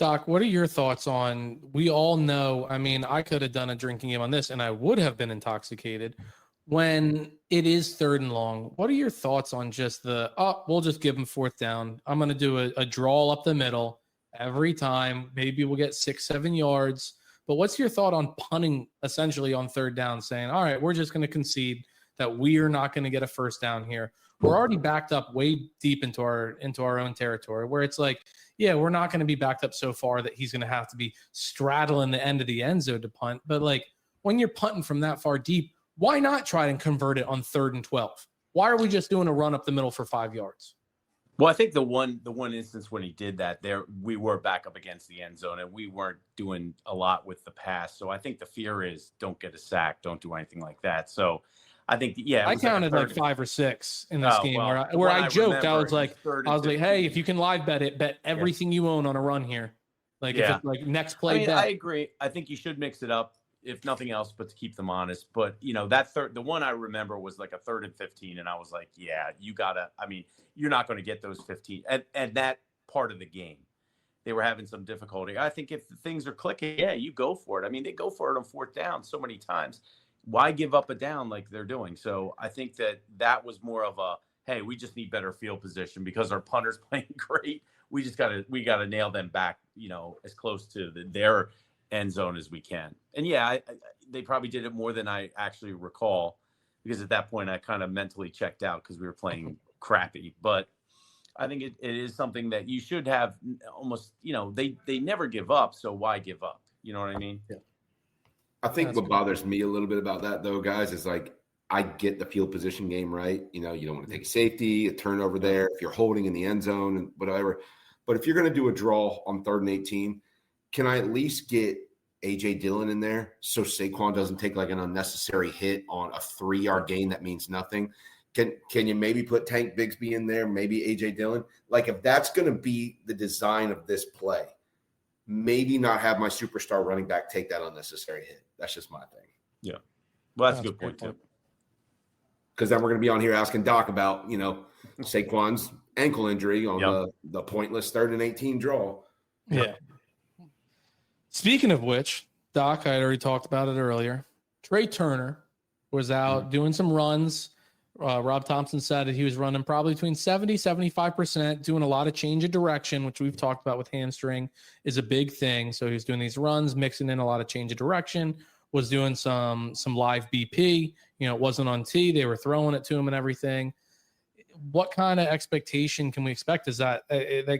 Doc, what are your thoughts on, we all know, I mean, I could have done a drinking game on this and I would have been intoxicated. When it is 3rd and long, what are your thoughts on just we'll just give them 4th down. I'm going to do a draw up the middle every time. Maybe we'll get 6-7 yards. But what's your thought on punting essentially on 3rd down, saying, all right, we're just going to concede that we are not going to get a first down here. We're already backed up way deep into our own territory, where it's like, yeah, we're not going to be backed up so far that he's going to have to be straddling the end of the end zone to punt. But like when you're punting from that far deep, why not try and convert it on 3rd and 12? Why are we just doing a run up the middle for 5 yards? Well, I think the one instance when he did that, there we were back up against the end zone and we weren't doing a lot with the pass. So I think the fear is don't get a sack, don't do anything like that. So I think, I counted like 5 or 6 in this game where I joked. I was like, hey, if you can live bet it, bet everything you own on a run here. Like if it's like next play. I agree. I think you should mix it up, if nothing else, but to keep them honest. But, the one I remember was like a 3rd and 15. And I was like, yeah, you're not going to get those 15 and that part of the game. They were having some difficulty. I think if things are clicking, yeah, you go for it. I mean, they go for it on 4th down so many times. Why give up a down like they're doing? So I think that was more of a, hey, we just need better field position because our punter's playing great. We got to nail them back, as close to their end zone as we can. And yeah, they probably did it more than I actually recall, because at that point I kind of mentally checked out because we were playing crappy. But I think it is something that you should have almost, they never give up. So why give up? You know what I mean? Yeah. I think what bothers me a little bit about that though, guys, is like, I get the field position game, right? You don't want to take a safety, a turnover there, if you're holding in the end zone and whatever. But if you're going to do a draw on 3rd and 18, can I at least get A.J. Dillon in there so Saquon doesn't take like an unnecessary hit on a 3-yard gain that means nothing? Can you maybe put Tank Bigsby in there, maybe A.J. Dillon? Like if that's going to be the design of this play, maybe not have my superstar running back take that unnecessary hit. That's just my thing. Yeah. Well, that's a good point too. Because then we're going to be on here asking Doc about, Saquon's ankle injury on the pointless 3rd and 18 draw. Yeah. Speaking of which, Doc, I had already talked about it earlier. Trea Turner was out doing some runs. Rob Thompson said that he was running probably between 70-75%, doing a lot of change of direction, which we've talked about with hamstring is a big thing. So he was doing these runs, mixing in a lot of change of direction, was doing some live BP. It wasn't on tee. They were throwing it to him and everything. What kind of expectation can we expect? Is that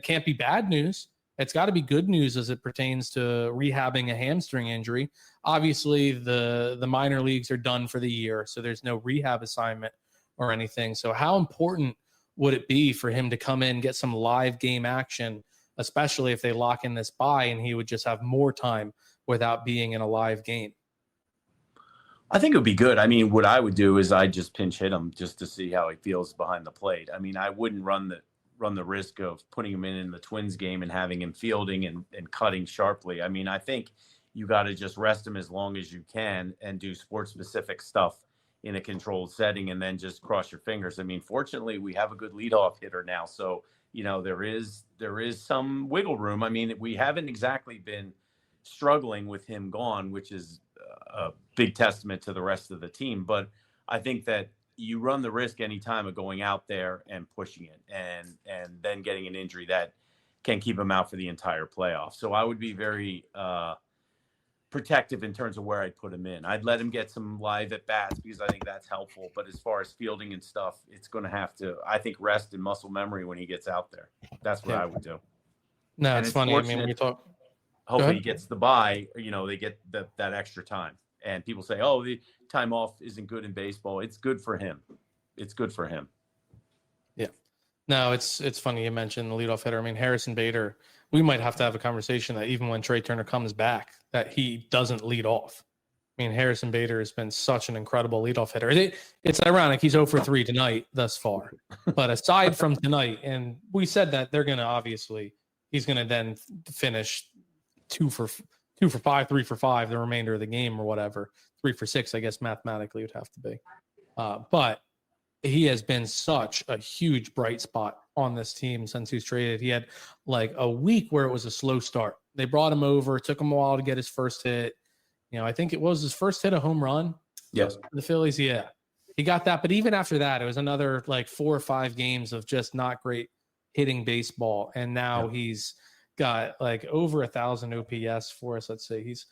can't be bad news? It's got to be good news as it pertains to rehabbing a hamstring injury. Obviously, the minor leagues are done for the year, so there's no rehab assignment or anything. So how important would it be for him to come in, get some live game action, especially if they lock in this bye and he would just have more time without being in a live game? I think it would be good. I mean, what I would do is I'd just pinch hit him just to see how he feels behind the plate. I mean, I wouldn't run the risk of putting him in the Twins game and having him fielding and cutting sharply. I mean, I think you got to just rest him as long as you can and do sports specific stuff in a controlled setting and then just cross your fingers. I mean, fortunately we have a good leadoff hitter now. So, there is some wiggle room. I mean, we haven't exactly been struggling with him gone, which is a big testament to the rest of the team. But I think that you run the risk anytime of going out there and pushing it and then getting an injury that can keep him out for the entire playoff. So I would be very protective in terms of where I'd put him in. I'd let him get some live at bats because I think that's helpful. But as far as fielding and stuff, it's going to have to, I think, rest in muscle memory when he gets out there. That's what I would do. No, and it's funny. I mean, when you talk, hopefully he gets the bye, they get that extra time. And people say, oh, the time off isn't good in baseball. It's good for him. It's good for him. Yeah. No, it's funny you mentioned the leadoff hitter. I mean, Harrison Bader, we might have to have a conversation that even when Trea Turner comes back, that he doesn't lead off. I mean, Harrison Bader has been such an incredible leadoff hitter. It's ironic. He's 0 for 3 tonight thus far. But aside from tonight, and we said that they're going to he's going to then finish 2 for 5, 3 for 5 the remainder of the game or whatever. 3 for 6, I guess mathematically would have to be. But he has been such a huge bright spot on this team since he's traded. He had like a week where it was a slow start. They brought him over. It took him a while to get his first hit. I think it was his first hit, a home run. Yes. The Phillies, yeah. He got that. But even after that, it was another like 4 or 5 games of just not great hitting baseball. And now he's got like over 1,000 OPS for us. Let's say he's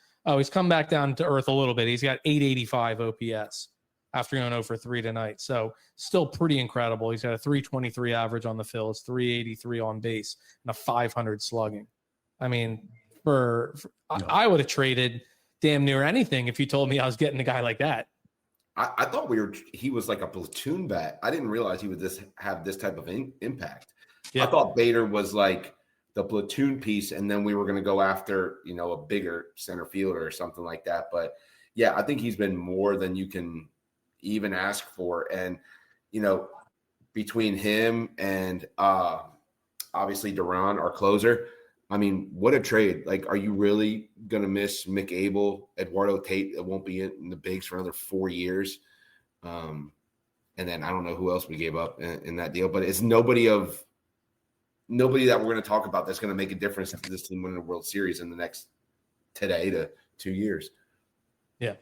come back down to earth a little bit. He's got 885 OPS after going 0 for 3 tonight. So still pretty incredible. He's got a 323 average on the Phillies, 383 on base, and a 500 slugging. I mean, I would have traded damn near anything if you told me I was getting a guy like that. I thought he was like a platoon bat. I didn't realize he would have this type of impact. Yeah. I thought Bader was like the platoon piece, and then we were going to go after, a bigger center fielder or something like that. But yeah, I think he's been more than you can even ask for. And, between him and obviously Duran, our closer, I mean, what a trade. Like, are you really going to miss Mick Abel, Eduardo Tate that won't be in the bigs for another 4 years? And then I don't know who else we gave up in that deal, but it's nobody that we're going to talk about that's going to make a difference to this team winning the World Series in the next today to 2 years. Yeah.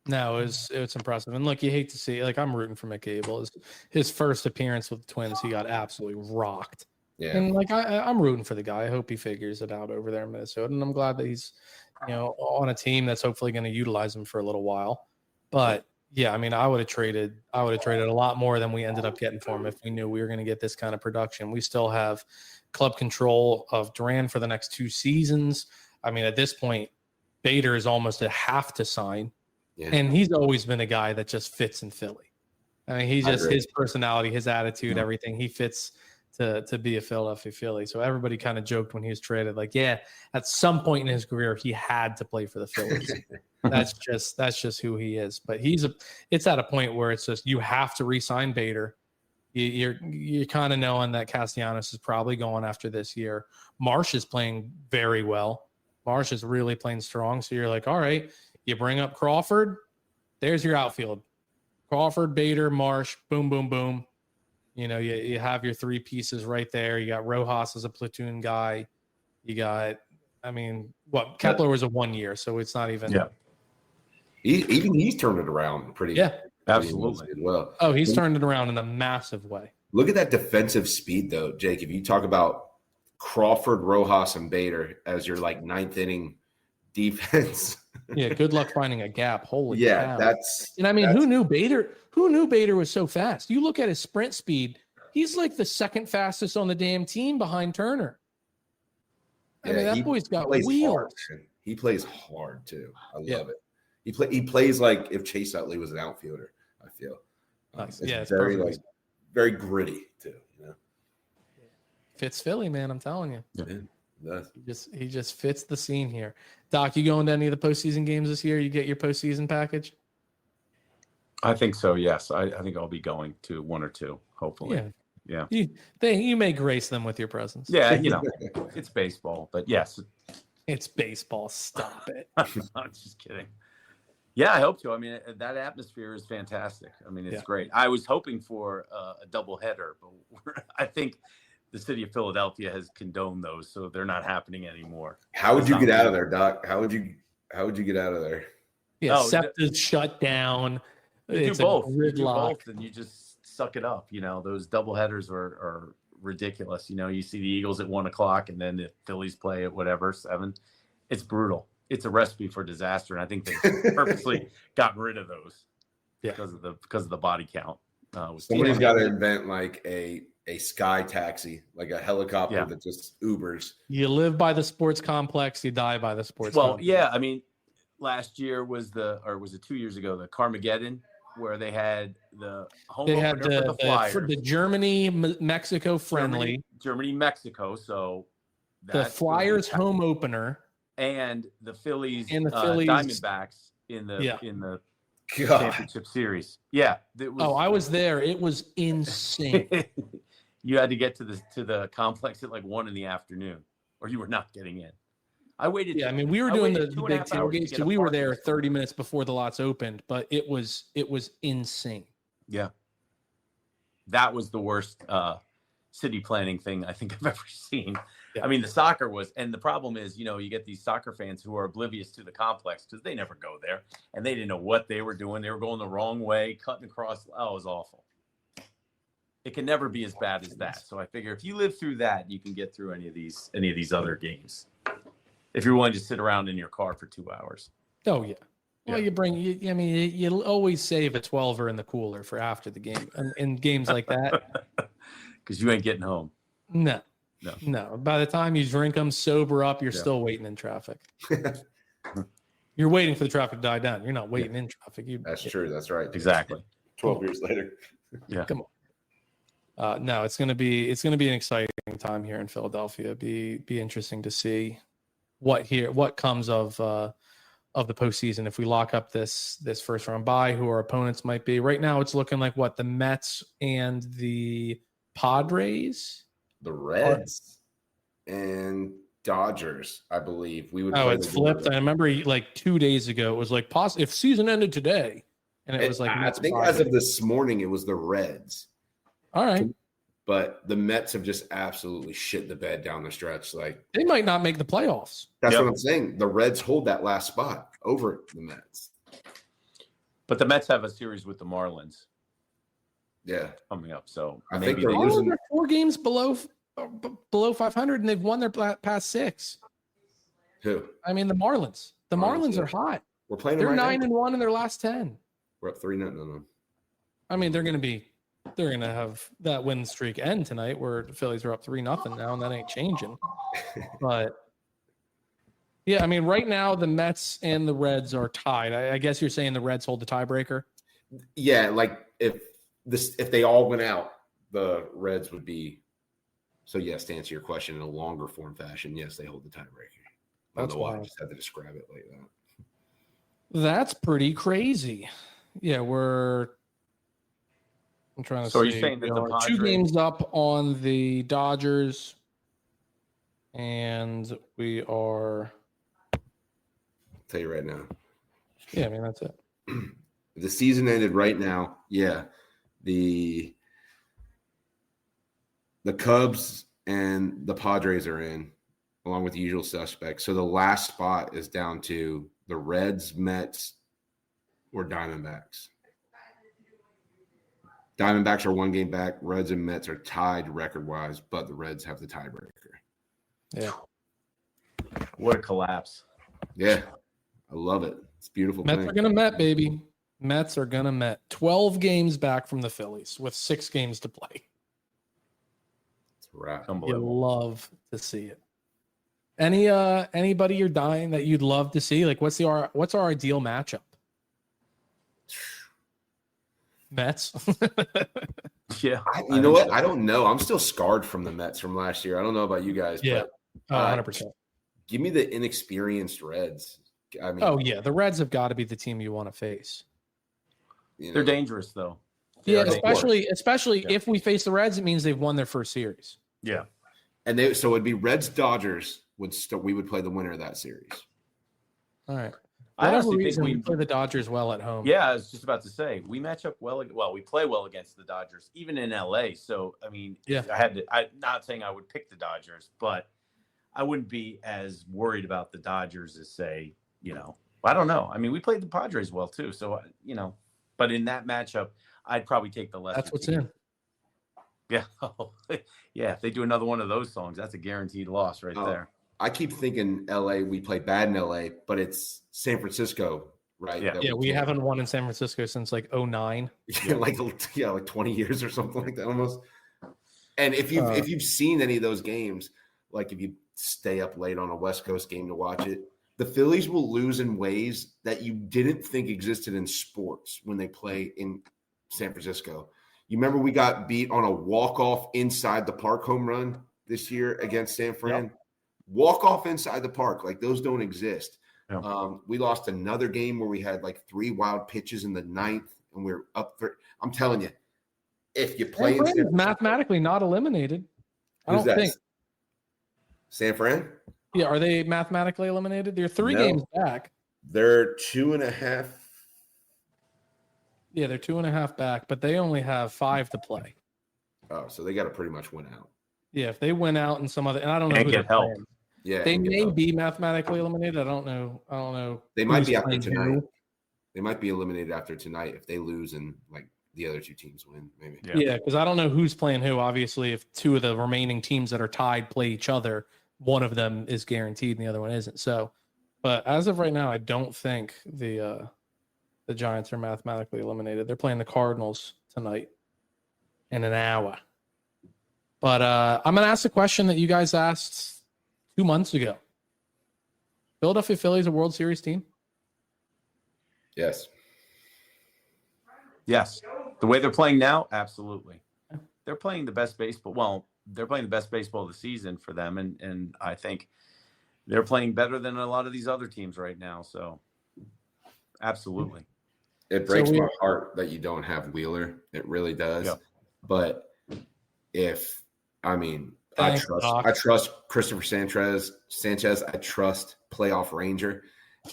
No, it's impressive. And look, you hate to see, like, I'm rooting for Mick Abel. His first appearance with the Twins, he got absolutely rocked. Yeah. And like, I'm rooting for the guy. I hope he figures it out over there in Minnesota. And I'm glad that he's, on a team that's hopefully going to utilize him for a little while. But yeah, I mean, I would have traded a lot more than we ended up getting for him if we knew we were going to get this kind of production. We still have club control of Duran for the next 2 seasons. I mean, at this point, Bader is almost a have to sign. Yeah. And he's always been a guy that just fits in Philly. I mean, his personality, his attitude, everything, he fits to be a Philadelphia Philly. So everybody kind of joked when he was traded, like, yeah, at some point in his career, he had to play for the Phillies. That's just who he is. But it's at a point where it's just, you have to re-sign Bader. You're kind of knowing that Castellanos is probably going after this year. Marsh is playing very well. Marsh is really playing strong. So you're like, all right, you bring up Crawford, there's your outfield. Crawford, Bader, Marsh, boom, boom, boom. You have your 3 pieces right there. You got Rojas as a platoon guy. You got, Kepler was a 1 year, so it's not even. Yeah. He's turned it around pretty. Yeah, absolutely. Well. Oh, he's turned it around in a massive way. Look at that defensive speed, though, Jake. If you talk about Crawford, Rojas, and Bader as your like 9th inning defense. Yeah, good luck finding a gap. Holy cow. Who knew Bader was so fast? You look at his sprint speed, he's like the second fastest on the damn team behind Turner. That boy's got wheels. Hard. He plays hard too. I love it. He plays like if Chase Utley was an outfielder, I feel. Nice. It's very perfect. Very gritty too, Fits Philly, man, I'm telling you. Yeah. He just fits the scene here. Doc, you going to any of the postseason games this year? You get your postseason package? I think so, yes. I think I'll be going to 1 or 2, hopefully. Yeah. You may grace them with your presence. Yeah, it's baseball, but yes. It's baseball. Stop it. I'm just kidding. Yeah, I hope so. I mean, that atmosphere is fantastic. I mean, it's great. I was hoping for a doubleheader, but I think the city of Philadelphia has condoned those, so they're not happening anymore. How would you get out of there, Doc? How would you get out of there? Yeah, SEPTA's shut down. You It's do both. You do gridlock. both, and you just suck it up. Those doubleheaders are ridiculous. You see the Eagles at 1:00, and then the Phillies play at whatever 7. It's brutal. It's a recipe for disaster, and I think they purposely got rid of those because of the body count. Somebody's got to invent like a sky taxi, like a helicopter that just Ubers. You live by the sports complex, you die by the sports complex. Yeah, I mean, last year was it 2 years ago, the Carmageddon, where they had the home opener for the Flyers. For the Germany-Mexico friendly. Germany-Mexico, so the Flyers home opener. And the Phillies, and the Phillies Diamondbacks in the championship series. Yeah. I was there. It was insane. You had to get to the complex at like 1 PM, or you were not getting in. I waited. Yeah, I mean, we were doing the big tailgates, so we were there 30 minutes before the lots opened, but it was insane. Yeah. That was the worst city planning thing I think I've ever seen. Yeah. I mean, the soccer was, and the problem is, you get these soccer fans who are oblivious to the complex because they never go there, and they didn't know what they were doing. They were going the wrong way, cutting across. Oh, it was awful. It can never be as bad as that. So I figure if you live through that, you can get through any of these other games. If you're willing to sit around in your car for 2 hours. Oh yeah. Well, you always save a 12er in the cooler for after the game, in games like that. Because you ain't getting home. No. By the time you drink them, sober up, you're still waiting in traffic. You're waiting for the traffic to die down. You're not waiting in traffic. That's true. That's right. Exactly. 12 years later. Yeah. Come on. No, it's gonna be an exciting time here in Philadelphia. Be interesting to see what comes of the postseason if we lock up this first round bye, who our opponents might be. Right now, it's looking like the Mets and the Padres. The Reds and Dodgers, I believe. It's flipped. I remember 2 days ago it was like if season ended today, and it was like I think as of this morning it was the Reds. All right, but the Mets have just absolutely shit the bed down the stretch. Like they might not make the playoffs. That's what I'm saying. The Reds hold that last spot over the Mets. But the Mets have a series with the Marlins. Yeah, coming up. So I think they're losing. They're 4 games below 500, and they've won their past 6. Who? I mean, the Marlins. The Marlins are hot. We're playing. They're 9-1 in their last 10. We're up 3-0. No. I mean, they're gonna have that win streak end tonight, where the Phillies are up 3-0 now, and that ain't changing. But yeah, I mean, right now the Mets and the Reds are tied. I guess you're saying the Reds hold the tiebreaker. Yeah, like if they all went out, the Reds would be. So yes, to answer your question in a longer form fashion, yes, they hold the tiebreaker. That's why I just had to describe it like that. That's pretty crazy. Yeah, I'm trying to. So are you saying that the Padres 2 games up on the Dodgers, and we are? I'll tell you right now. Yeah, I mean that's it. The season ended right now. Yeah, the Cubs and the Padres are in, along with the usual suspects. So the last spot is down to the Reds, Mets, or Diamondbacks. Diamondbacks are 1 game back. Reds and Mets are tied record-wise, but the Reds have the tiebreaker. Yeah. What a collapse. Yeah. I love it. It's a beautiful. Mets are going to Met, baby. Mets are going to Met. 12 games back from the Phillies with 6 games to play. It's a wrap. You love to see it. Anybody you're dying that you'd love to see? Like, what's our ideal matchup? Mets. Yeah. You know what? I don't know. I'm still scarred from the Mets from last year. I don't know about you guys. Yeah. But, 100%. Give me the inexperienced Reds. I mean, the Reds have got to be the team you want to face. They're dangerous, though. Especially if we face the Reds, it means they've won their first series. Yeah. And so it'd be Reds Dodgers we would play the winner of that series. All right. I honestly think we play the Dodgers well at home. Yeah, I was just about to say we match up well. Well, we play well against the Dodgers, even in LA. So I mean, I'm not saying I would pick the Dodgers, but I wouldn't be as worried about the Dodgers as say, I don't know. I mean, we played the Padres well too, so but in that matchup, I'd probably take the lesser. That's what's team. in. Yeah, yeah. If they do another one of those songs, that's a guaranteed loss right there. I keep thinking LA. We play bad in LA, but it's San Francisco, right? Yeah, we haven't won in San Francisco since like 2009. like 20 years or something like that almost. And if you've seen any of those games, like if you stay up late on a West Coast game to watch it, the Phillies will lose in ways that you didn't think existed in sports when they play in San Francisco. You remember we got beat on a walk-off inside the park home run this year against San Fran? Yep. Walk-off inside the park, like those don't exist. Yep. We lost another game where we had like 3 wild pitches in the 9th, and we're up for – I'm telling you, if you play San Fran is mathematically not eliminated. I don't think. San Fran? Yeah, are they mathematically eliminated? They're 3 games back. They're 2.5. Yeah, they're 2.5 back, but they only have 5 to play. Oh, so they got to pretty much win out. Yeah, if they win out and some other, and I don't know who get help. Playing. Yeah, they may be mathematically eliminated. I don't know. They might be after tonight. They might be eliminated after tonight if they lose and like the other 2 teams win. Maybe. Yeah, because I don't know who's playing who. Obviously, if 2 of the remaining teams that are tied play each other, one of them is guaranteed and the other one isn't. So, but as of right now, I don't think the Giants are mathematically eliminated. They're playing the Cardinals tonight in an hour. But I'm going to ask the question that you guys asked 2 months ago. Philadelphia Phillies a World Series team? Yes. Yes. The way they're playing now, absolutely. They're playing the best baseball. Well, they're playing the best baseball of the season for them. And I think they're playing better than a lot of these other teams right now. So, absolutely. It breaks my heart that you don't have Wheeler. It really does. Yeah. But I trust Christopher Sanchez. I trust playoff Ranger.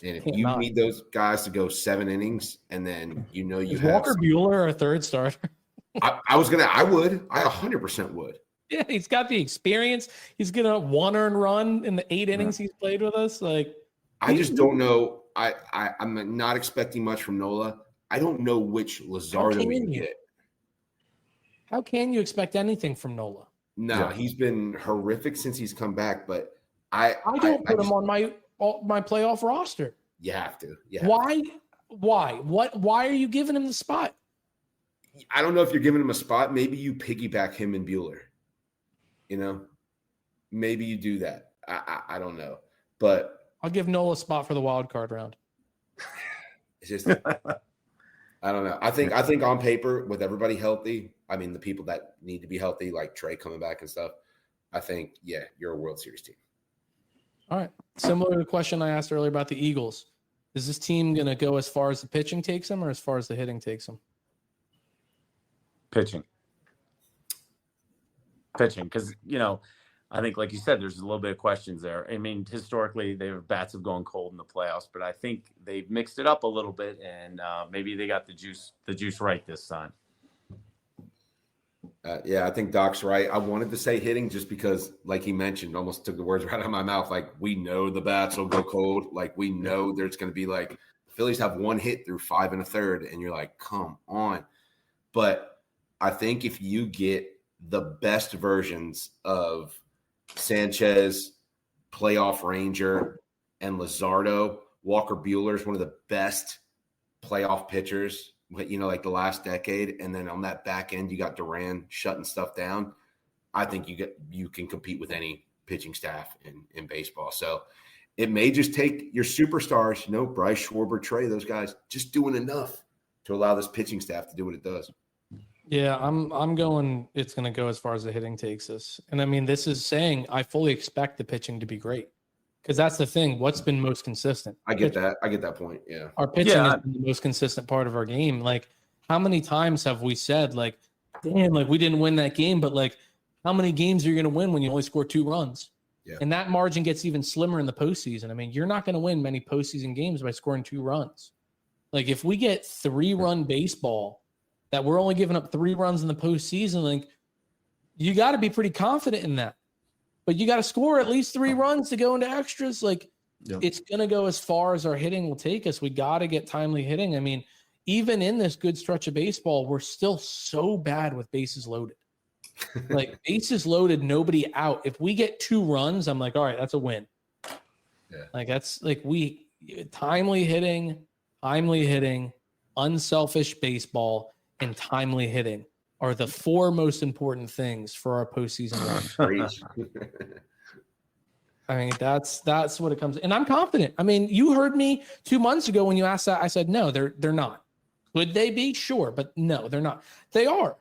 And if you need those guys to go 7 innings and then you have Walker Buehler a third starter. I would. I 100% would. Yeah, he's got the experience. He's gonna 1 earned run in the 8 innings he's played with us. Like, I just don't know. I'm not expecting much from Nola. I don't know which Luzardo we can get. How can you expect anything from Nola? No, he's been horrific since he's come back. But I don't put him on my playoff roster. You have to. Yeah. Why? Why are you giving him the spot? I don't know if you're giving him a spot. Maybe you piggyback him and Buehler. Maybe you do that. I don't know. But I'll give Nola a spot for the wild card round. It's just I don't know. I think on paper, with everybody healthy, I mean the people that need to be healthy, like Trey coming back and stuff, I think, you're a World Series team. All right. Similar to the question I asked earlier about the Eagles. Is this team going to go as far as the pitching takes them or as far as the hitting takes them? Pitching. Because, I think, like you said, there's a little bit of questions there. I mean, historically, their bats have gone cold in the playoffs, but I think they've mixed it up a little bit, and maybe they got the juice right this time. I think Doc's right. I wanted to say hitting just because, like he mentioned, almost took the words right out of my mouth. Like, we know the bats will go cold. Like, we know there's going to be the Phillies have 1 hit through 5 1/3, and you're like, come on. But I think if you get the best versions of Sanchez, playoff Ranger, and Luzardo, Walker Buehler is one of the best playoff pitchers, like the last decade. And then on that back end, you got Duran shutting stuff down. I think you can compete with any pitching staff in baseball. So it may just take your superstars, Bryce, Schwarber, Trey, those guys just doing enough to allow this pitching staff to do what it does. Yeah, I'm going. It's going to go as far as the hitting takes us, and I mean, this is saying I fully expect the pitching to be great, because that's the thing. What's been most consistent? I get that. I get that point. Yeah, our pitching has been the most consistent part of our game. Like, how many times have we said, like, damn, like we didn't win that game, but like, how many games are you going to win when you only score 2 runs? Yeah. And that margin gets even slimmer in the postseason. I mean, you're not going to win many postseason games by scoring 2 runs. Like, if we get 3-run baseball, that we're only giving up 3 runs in the postseason, like, you got to be pretty confident in that. But you got to score at least 3 runs to go into extras. Like, It's going to go as far as our hitting will take us. We got to get timely hitting. I mean, even in this good stretch of baseball, we're still so bad with bases loaded. Like bases loaded, nobody out. If we get 2 runs, I'm like, all right, that's a win. Yeah. Like that's like timely hitting, unselfish baseball, and timely hitting are the 4 most important things for our postseason run. I mean, that's what it comes. And I'm confident. I mean, you heard me 2 months ago when you asked that. I said, no, they're not. Could they be? Sure, but no, they're not. They are.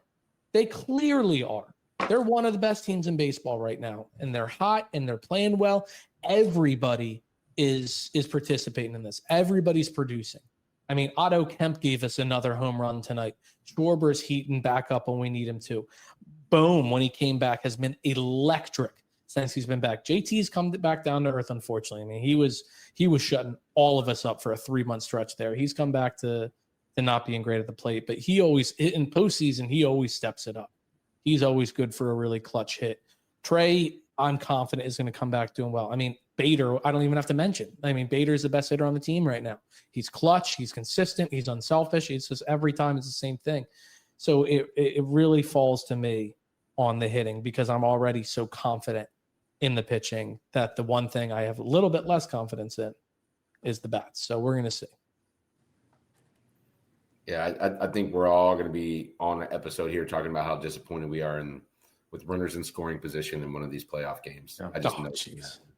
They clearly are. They're one of the best teams in baseball right now, and they're hot and they're playing well. Everybody is participating in this. Everybody's producing. I mean, Otto Kemp gave us another home run tonight. Schwarber's heating back up when we need him to. Bohm, when he came back, has been electric since he's been back. JT's come back down to earth, unfortunately. I mean, he was shutting all of us up for a 3-month stretch there. He's come back to not being great at the plate, but he always, in postseason, he always steps it up. He's always good for a really clutch hit. Trey, I'm confident, is going to come back doing well. I mean, Bader, I don't even have to mention. I mean, Bader is the best hitter on the team right now. He's clutch. He's consistent. He's unselfish. It's just every time it's the same thing. So it really falls to me on the hitting because I'm already so confident in the pitching that the one thing I have a little bit less confidence in is the bats. So we're going to see. Yeah, I think we're all going to be on an episode here talking about how disappointed we are with runners in scoring position in one of these playoff games. I just know.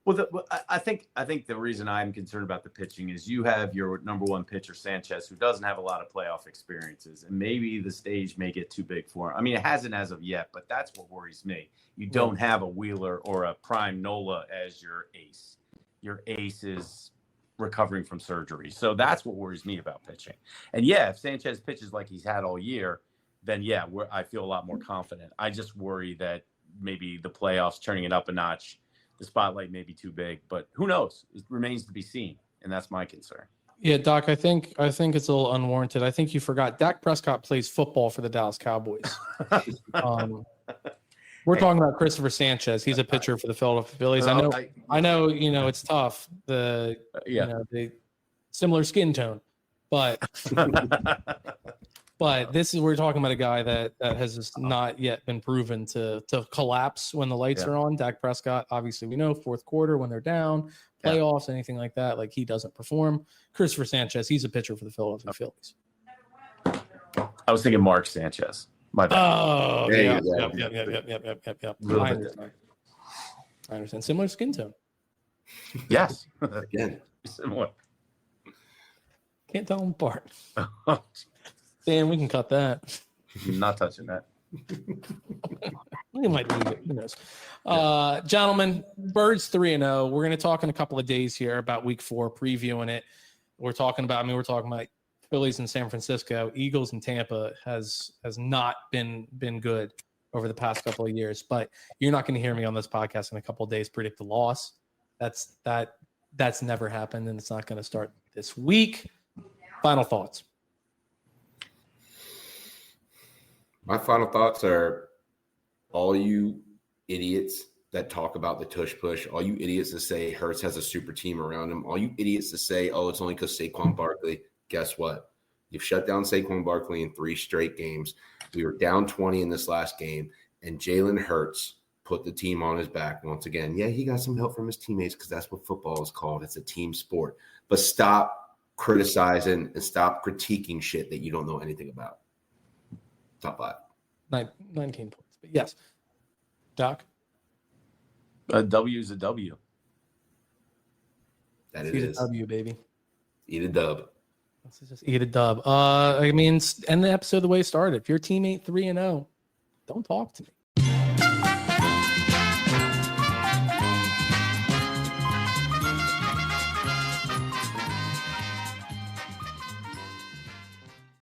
Well, I think the reason I'm concerned about the pitching is you have your number 1 pitcher, Sanchez, who doesn't have a lot of playoff experiences, and maybe the stage may get too big for him. I mean, it hasn't as of yet, but that's what worries me. You don't have a Wheeler or a prime Nola as your ace. Your ace is recovering from surgery. So that's what worries me about pitching. And yeah, if Sanchez pitches like he's had all year, then yeah, I feel a lot more confident. I just worry that maybe the playoffs turning it up a notch, the spotlight may be too big, but who knows? It remains to be seen. And that's my concern. Yeah, Doc, I think it's a little unwarranted. I think you forgot Dak Prescott plays football for the Dallas Cowboys. We're talking about Christopher Sanchez. He's a pitcher for the Philadelphia Phillies. I know, it's tough. The similar skin tone, but we're talking about a guy that has just not yet been proven to collapse when the lights are on. Dak Prescott, obviously, we know fourth quarter when they're down, playoffs, anything like that, like he doesn't perform. Christopher Sanchez, he's a pitcher for the Philadelphia Phillies. I was thinking Mark Sanchez. My bad. Oh, yeah. Yep. I understand. Similar skin tone. Yes. Again. Similar. Can't tell them apart. Dan, we can cut that. Not touching that. We might leave it. Who knows? Gentlemen, Birds 3-0. We're going to talk in a couple of days here about week 4, previewing it. We're talking about Phillies in San Francisco. Eagles in Tampa has not been good over the past couple of years. But you're not going to hear me on this podcast in a couple of days predict the loss. That's never happened, and it's not going to start this week. Final thoughts. My final thoughts are all you idiots that talk about the tush push, all you idiots that say Hurts has a super team around him, all you idiots that say, oh, it's only because Saquon Barkley. Guess what? You've shut down Saquon Barkley in 3 straight games. We were down 20 in this last game, and Jalen Hurts put the team on his back once again. Yeah, he got some help from his teammates because that's what football is called. It's a team sport. But stop criticizing and stop critiquing shit that you don't know anything about. Top 5. 19 points. But yes. Doc? A W is a W. That it Eat is. a W, baby. Eat a dub. Let's just eat a dub. I mean, end the episode the way it started. If your team ain't 3-0, don't talk to me.